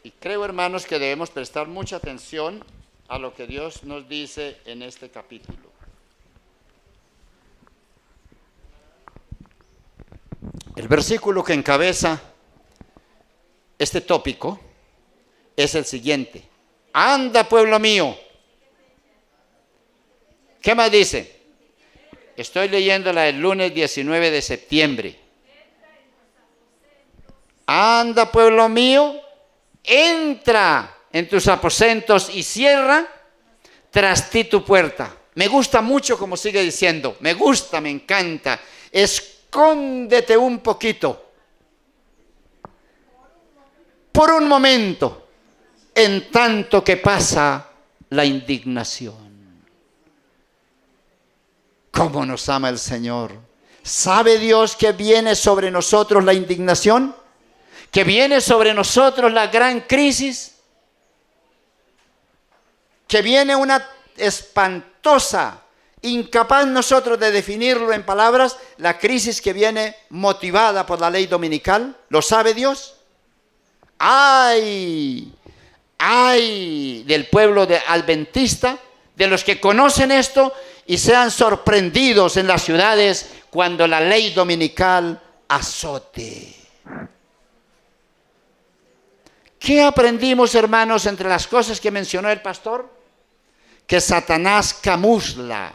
Y creo, hermanos, que debemos prestar mucha atención a lo que Dios nos dice en este capítulo. El versículo que encabeza este tópico es el siguiente. Anda, pueblo mío. ¿Qué más dice? Estoy leyéndola el lunes 19 de septiembre. Anda, pueblo mío, entra en tus aposentos y cierra tras ti tu puerta. Me gusta mucho como sigue diciendo. Me gusta, me encanta. Escóndete un poquito. Por un momento, en tanto que pasa la indignación. ¿Cómo nos ama el Señor? ¿Sabe Dios que viene sobre nosotros la indignación? ¿Que viene sobre nosotros la gran crisis? ¿Que viene una espantosa, incapaz nosotros de definirlo en palabras, la crisis que viene motivada por la ley dominical? ¿Lo sabe Dios? ¡Ay! ¡Ay! Del pueblo adventista, de los que conocen esto y sean sorprendidos en las ciudades cuando la ley dominical azote. ¿Qué aprendimos, hermanos, entre las cosas que mencionó el pastor? Que Satanás camufla,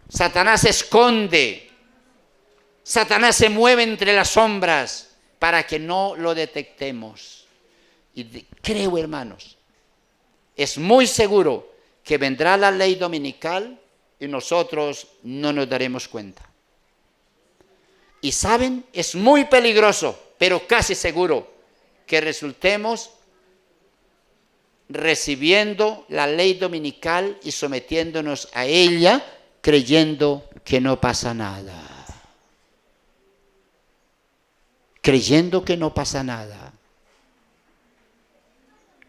Satanás esconde, Satanás se mueve entre las sombras para que no lo detectemos. Y creo, hermanos, es muy seguro que vendrá la ley dominical y nosotros no nos daremos cuenta. Y saben, es muy peligroso, pero casi seguro que resultemos recibiendo la ley dominical y sometiéndonos a ella, creyendo que no pasa nada. Creyendo que no pasa nada.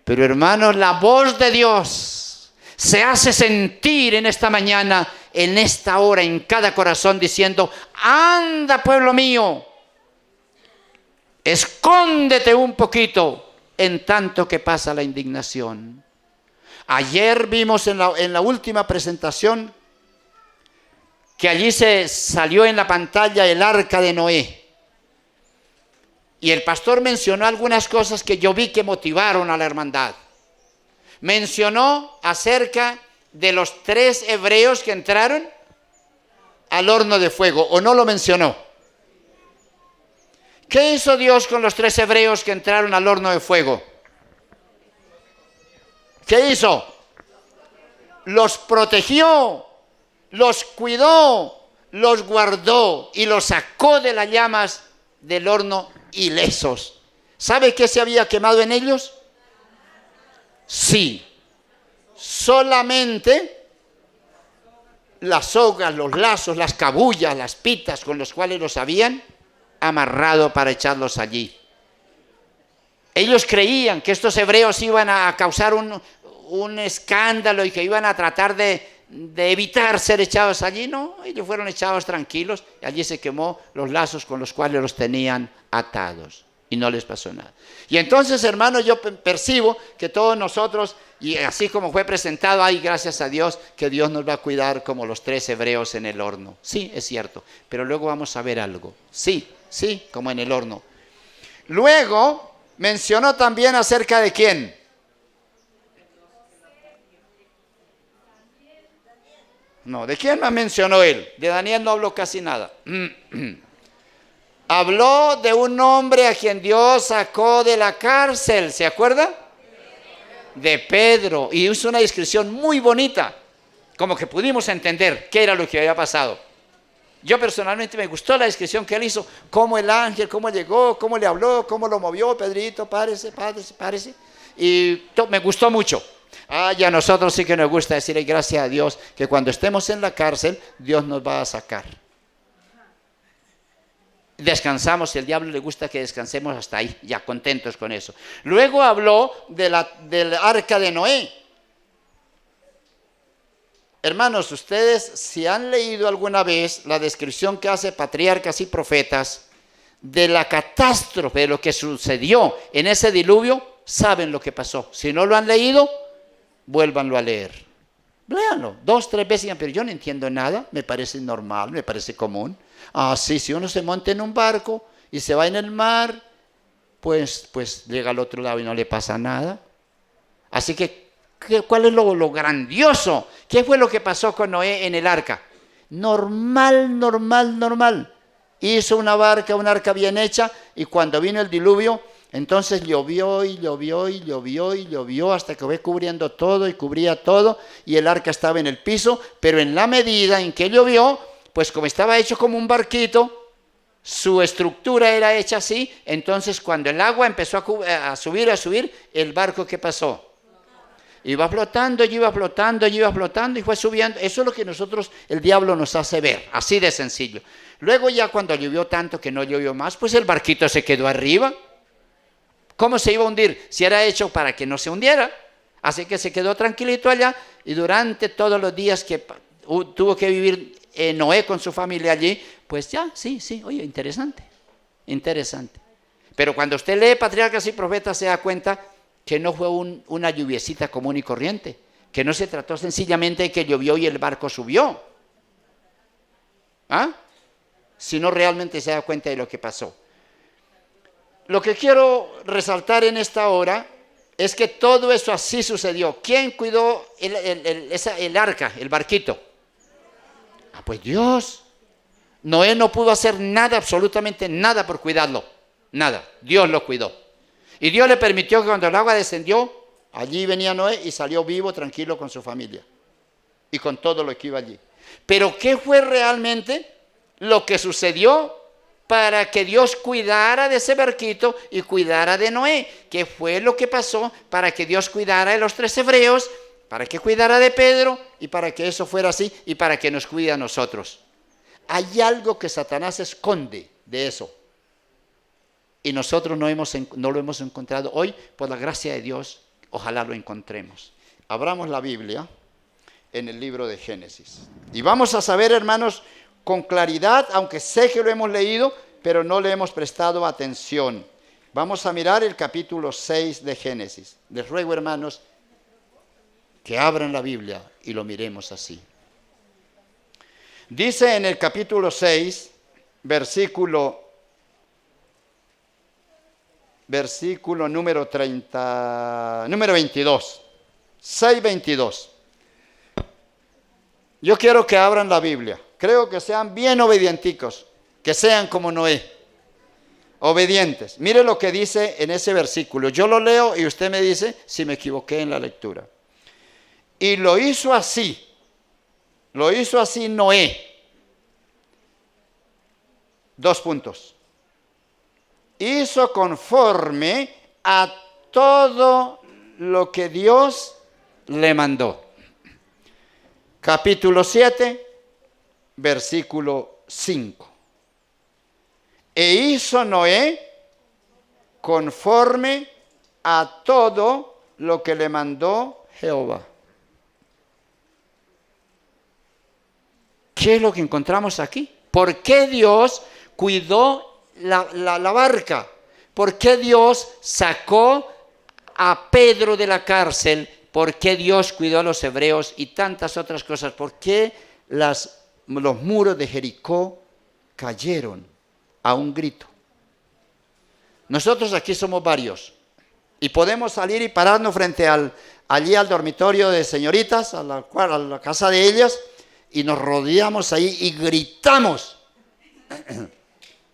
Pero, hermanos, la voz de Dios se hace sentir en esta mañana, en esta hora, en cada corazón, diciendo: anda, pueblo mío, escóndete un poquito en tanto que pasa la indignación. Ayer vimos en la última presentación que allí se salió en la pantalla el arca de Noé. Y el pastor mencionó algunas cosas que yo vi que motivaron a la hermandad. Mencionó acerca de los 3 hebreos que entraron al horno de fuego, ¿o no lo mencionó? ¿Qué hizo Dios con los 3 hebreos que entraron al horno de fuego? ¿Qué hizo? Los protegió, los cuidó, los guardó y los sacó de las llamas del horno ilesos. ¿Sabe qué se había quemado en ellos? Sí, solamente las sogas, los lazos, las cabullas, las pitas con los cuales los habían amarrado para echarlos allí. Ellos creían que estos hebreos iban a causar un escándalo y que iban a tratar de evitar ser echados allí. No, ellos fueron echados tranquilos y allí se quemó los lazos con los cuales los tenían atados. Y no les pasó nada. Y entonces, hermanos, yo percibo que todos nosotros, y así como fue presentado, ay, gracias a Dios, que Dios nos va a cuidar como los 3 hebreos en el horno. Sí, es cierto. Pero luego vamos a ver algo. Sí, como en el horno. Luego mencionó también acerca de quién. No, ¿de quién más mencionó él? De Daniel no habló casi nada. Habló de un hombre a quien Dios sacó de la cárcel, ¿se acuerda? De Pedro. Y hizo una descripción muy bonita, como que pudimos entender qué era lo que había pasado. Yo personalmente me gustó la descripción que él hizo, cómo el ángel, cómo llegó, cómo le habló, cómo lo movió, Pedrito, párese. Y me gustó mucho. Y a nosotros sí que nos gusta decirle gracias a Dios que cuando estemos en la cárcel, Dios nos va a sacar. Descansamos, si al diablo le gusta que descansemos hasta ahí, ya contentos con eso. Luego habló del arca de Noé. Hermanos, ustedes si han leído alguna vez la descripción que hace Patriarcas y Profetas de la catástrofe, de lo que sucedió en ese diluvio, saben lo que pasó. Si no lo han leído, vuélvanlo a leer. Léanlo 2, 3 veces, pero yo no entiendo nada, me parece normal, me parece común. Sí, si uno se monta en un barco y se va en el mar, pues llega al otro lado y no le pasa nada. Así que, ¿cuál es lo grandioso? ¿Qué fue lo que pasó con Noé en el arca? Normal. Hizo un arca bien hecha, y cuando vino el diluvio, entonces llovió hasta que fue cubriendo todo y cubría todo, y el arca estaba en el piso, pero en la medida en que llovió, pues como estaba hecho como un barquito, su estructura era hecha así, entonces cuando el agua empezó a subir, el barco, ¿qué pasó? Iba flotando y fue subiendo. Eso es lo que el diablo nos hace ver, así de sencillo. Luego ya cuando llovió tanto que no llovió más, pues el barquito se quedó arriba. ¿Cómo se iba a hundir? Si era hecho para que no se hundiera. Así que se quedó tranquilito allá, y durante todos los días que tuvo que vivir Noé con su familia allí, pues ya, sí, oye, interesante. Pero cuando usted lee Patriarcas y Profetas se da cuenta que no fue una lluviecita común y corriente, que no se trató sencillamente de que llovió y el barco subió, sino realmente se da cuenta de lo que pasó. Lo que quiero resaltar en esta hora es que todo eso así sucedió. ¿Quién cuidó el arca, el barquito? Pues Dios. Noé no pudo hacer nada, absolutamente nada por cuidarlo. Nada. Dios lo cuidó. Y Dios le permitió que cuando el agua descendió, allí venía Noé y salió vivo, tranquilo con su familia. Y con todo lo que iba allí. Pero ¿qué fue realmente lo que sucedió para que Dios cuidara de ese barquito y cuidara de Noé? ¿Qué fue lo que pasó para que Dios cuidara de los 3 hebreos, para que cuidara de Pedro y para que eso fuera así y para que nos cuide a nosotros? Hay algo que Satanás esconde de eso. Y nosotros no lo hemos encontrado hoy, por la gracia de Dios, ojalá lo encontremos. Abramos la Biblia en el libro de Génesis. Y vamos a saber, hermanos, con claridad, aunque sé que lo hemos leído, pero no le hemos prestado atención. Vamos a mirar el capítulo 6 de Génesis. Les ruego, hermanos, que abran la Biblia y lo miremos así. Dice en el capítulo 6, versículo número 22. 6:22. Yo quiero que abran la Biblia. Creo que sean bien obedienticos, que sean como Noé, obedientes. Mire lo que dice en ese versículo. Yo lo leo y usted me dice si me equivoqué en la lectura. Y lo hizo así Noé. 2 puntos. Hizo conforme a todo lo que Dios le mandó. Capítulo 7, versículo 5. E hizo Noé conforme a todo lo que le mandó Jehová. ¿Qué es lo que encontramos aquí? ¿Por qué Dios cuidó la barca? ¿Por qué Dios sacó a Pedro de la cárcel? ¿Por qué Dios cuidó a los hebreos y tantas otras cosas? ¿Por qué los muros de Jericó cayeron a un grito? Nosotros aquí somos varios y podemos salir y pararnos frente allí al dormitorio de señoritas, a la casa de ellas, y nos rodeamos ahí y gritamos.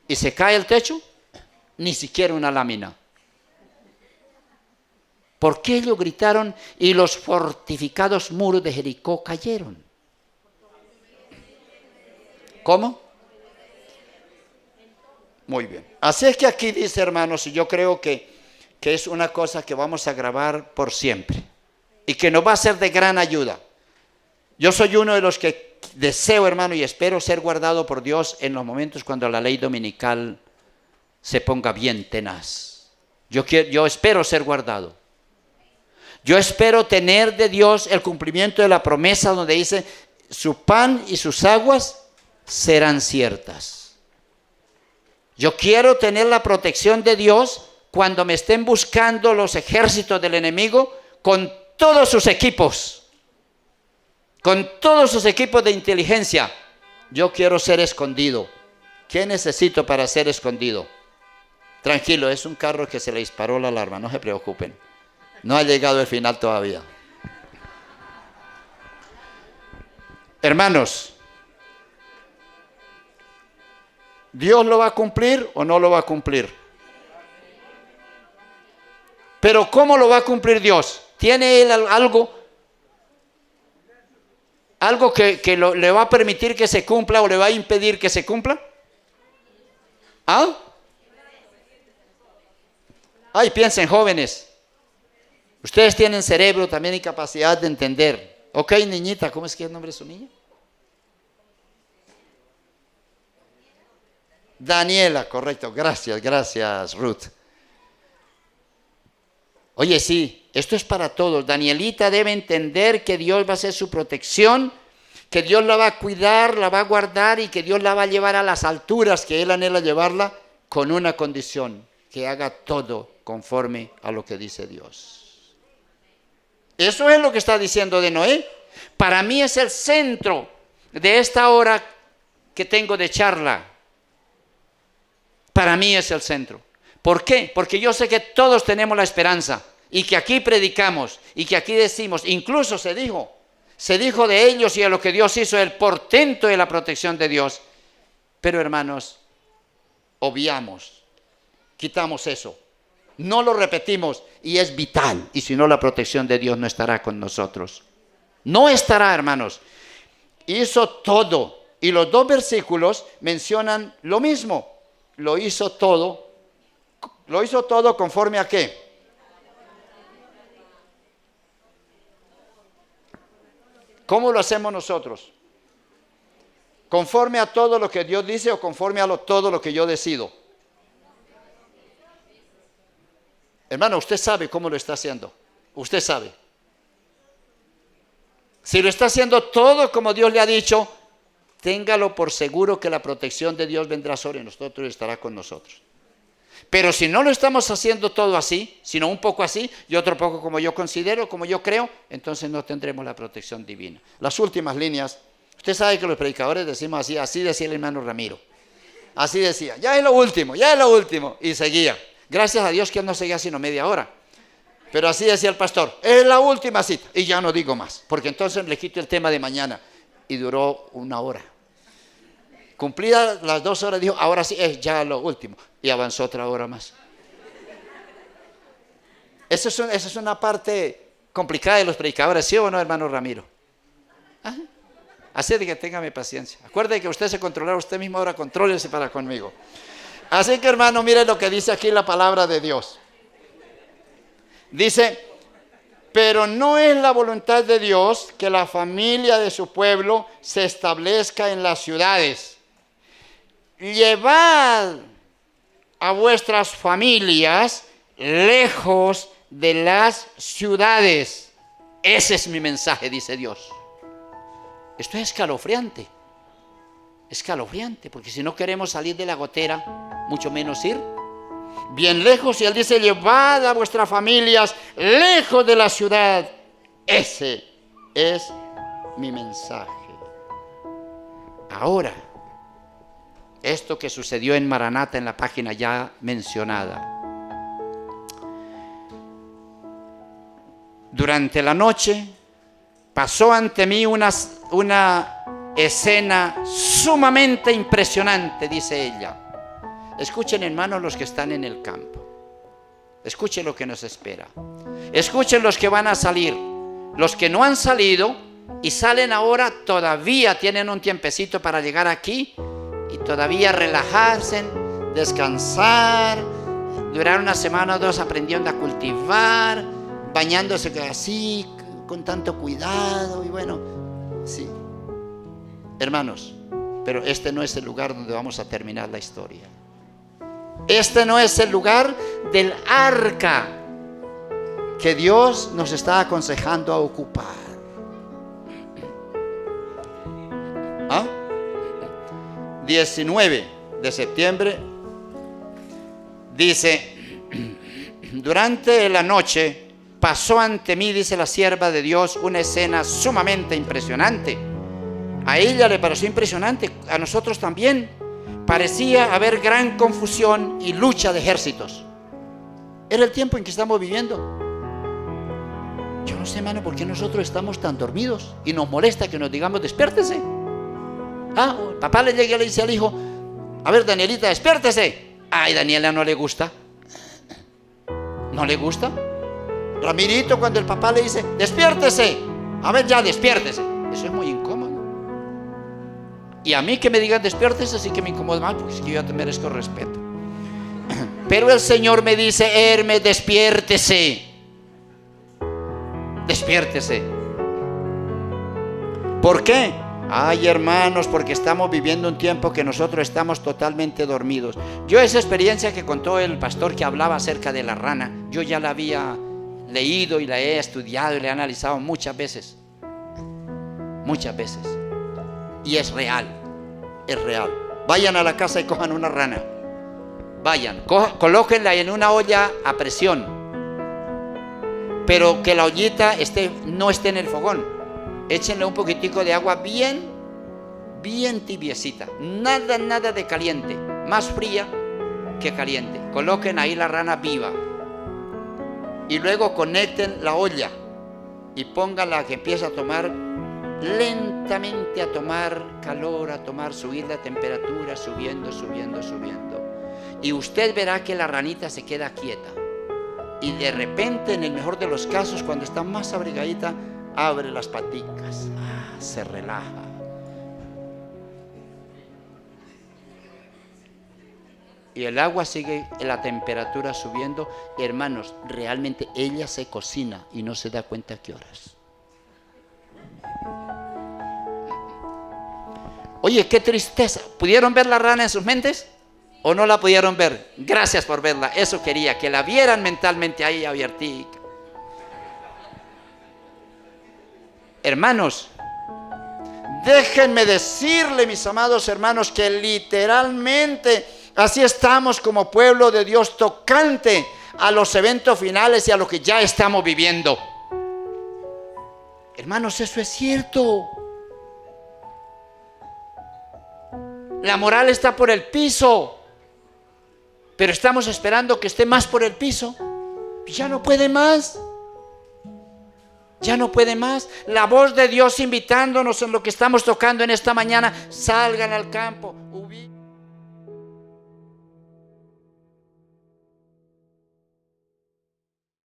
¿Y se cae el techo? Ni siquiera una lámina. ¿Por qué ellos gritaron y los fortificados muros de Jericó cayeron? ¿Cómo? Muy bien. Así es que aquí dice, hermanos, y yo creo que es una cosa que vamos a grabar por siempre y que nos va a ser de gran ayuda. Yo soy uno de los que deseo, hermano, y espero ser guardado por Dios en los momentos cuando la ley dominical se ponga bien tenaz. Yo espero ser guardado. Yo espero tener de Dios el cumplimiento de la promesa donde dice, su pan y sus aguas serán ciertas. Yo quiero tener la protección de Dios cuando me estén buscando los ejércitos del enemigo con todos sus equipos. Con todos sus equipos de inteligencia. Yo quiero ser escondido. ¿Qué necesito para ser escondido? Tranquilo, es un carro que se le disparó la alarma, no se preocupen. No ha llegado el final todavía. Hermanos, ¿Dios lo va a cumplir o no lo va a cumplir? Pero ¿cómo lo va a cumplir Dios? ¿Tiene Él algo que le va a permitir que se cumpla o le va a impedir que se cumpla? ¿Ah? Ay, piensen, jóvenes. Ustedes tienen cerebro también y capacidad de entender. Ok, niñita, ¿cómo es que es el nombre de su niña? Daniela, correcto. Gracias, Ruth. Oye, sí, esto es para todos. Danielita debe entender que Dios va a ser su protección, que Dios la va a cuidar, la va a guardar y que Dios la va a llevar a las alturas que Él anhela llevarla con una condición, que haga todo conforme a lo que dice Dios. Eso es lo que está diciendo de Noé. Para mí es el centro de esta hora que tengo de charla. Para mí es el centro. ¿Por qué? Porque yo sé que todos tenemos la esperanza y que aquí predicamos y que aquí decimos, incluso se dijo de ellos y a lo que Dios hizo, el portento de la protección de Dios. Pero hermanos, obviamos, quitamos eso. No lo repetimos y es vital. Y si no, la protección de Dios no estará con nosotros. No estará, hermanos. Hizo todo. Y los dos versículos mencionan lo mismo. Lo hizo todo. ¿Lo hizo todo conforme a qué? ¿Cómo lo hacemos nosotros? ¿Conforme a todo lo que Dios dice o conforme a todo lo que yo decido? Hermano, usted sabe cómo lo está haciendo. Usted sabe. Si lo está haciendo todo como Dios le ha dicho, téngalo por seguro que la protección de Dios vendrá sobre nosotros y estará con nosotros. Pero si no lo estamos haciendo todo así, sino un poco así y otro poco como yo considero, como yo creo, entonces no tendremos la protección divina. Las últimas líneas, usted sabe que los predicadores decimos así decía el hermano Ramiro. Así decía, ya es lo último, y seguía. Gracias a Dios que él no seguía sino media hora. Pero así decía el pastor, es la última cita. Y ya no digo más, porque entonces le quito el tema de mañana. Y duró 1 hora. Cumplidas las 2 horas, dijo, ahora sí, es ya lo último. Y avanzó otra hora más. Esa es una parte complicada de los predicadores, ¿sí o no, hermano Ramiro? ¿Ah? Así de que téngame paciencia. Acuerde que usted se controla usted mismo, ahora contrólese para conmigo. Así que, hermano, mire lo que dice aquí la palabra de Dios. Dice, pero no es la voluntad de Dios que la familia de su pueblo se establezca en las ciudades. Llevad a vuestras familias lejos de las ciudades. Ese es mi mensaje, dice Dios. Esto es escalofriante, porque si no queremos salir de la gotera, mucho menos ir bien lejos. Y Él dice, llevad a vuestras familias lejos de la ciudad. Ese es mi mensaje. Ahora, esto que sucedió en Maranata, en la página ya mencionada. Durante la noche pasó ante mí una escena sumamente impresionante, dice ella. Escuchen, hermanos, los que están en el campo. Escuchen lo que nos espera. Escuchen los que van a salir. Los que no han salido y salen ahora todavía tienen un tiempecito para llegar aquí y todavía relajarse, descansar, durar una semana o dos aprendiendo a cultivar, bañándose así, con tanto cuidado y bueno, sí. Hermanos, pero este no es el lugar donde vamos a terminar la historia. Este no es el lugar del arca que Dios nos está aconsejando a ocupar. ¿Ah? 19 de septiembre dice, durante la noche pasó ante mí, dice la sierva de Dios, una escena sumamente impresionante. A ella le pareció impresionante, a nosotros también. Parecía haber gran confusión y lucha de ejércitos. Era el tiempo en que estamos viviendo. Yo no sé, hermano, por qué nosotros estamos tan dormidos y nos molesta que nos digamos, despiértese. El papá le llega y le dice al hijo, a ver, Danielita, despiértese. Ay, Daniela no le gusta. ¿No le gusta? Ramirito, cuando el papá le dice, despiértese. A ver, ya, despiértese. Eso es muy incómodo. Y a mí que me digan despiértese, sí que me incomoda más, porque es que yo ya te merezco respeto. Pero el Señor me dice, Hermes, despiértese. Despiértese. ¿Por qué? Ay, hermanos, porque estamos viviendo un tiempo que nosotros estamos totalmente dormidos. Yo esa experiencia que contó el pastor que hablaba acerca de la rana, yo ya la había leído y la he estudiado y la he analizado muchas veces. Muchas veces. Y es real, es real. Vayan a la casa y cojan una rana. Vayan, colóquenla en una olla a presión. Pero que la ollita no esté en el fogón. Échenle un poquitico de agua bien tibiecita. Nada de caliente. Más fría que caliente. Coloquen ahí la rana viva. Y luego conecten la olla. Y pónganla que empiece a tomar lentamente, a tomar calor, a subir la temperatura, subiendo. Y usted verá que la ranita se queda quieta. Y de repente, en el mejor de los casos, cuando está más abrigadita, abre las paticas, se relaja. Y el agua sigue, la temperatura subiendo. Hermanos, realmente ella se cocina y no se da cuenta a qué horas. Oye, qué tristeza. ¿Pudieron ver la rana en sus mentes? ¿O no la pudieron ver? Gracias por verla. Eso quería, que la vieran mentalmente ahí abiertica. Hermanos, déjenme decirle, mis amados hermanos, que literalmente así estamos como pueblo de Dios tocante a los eventos finales y a lo que ya estamos viviendo. Hermanos, eso es cierto. La moral está por el piso, pero estamos esperando que esté más por el piso. Ya no puede más. Ya no puede más. La voz de Dios invitándonos en lo que estamos tocando en esta mañana. Salgan al campo.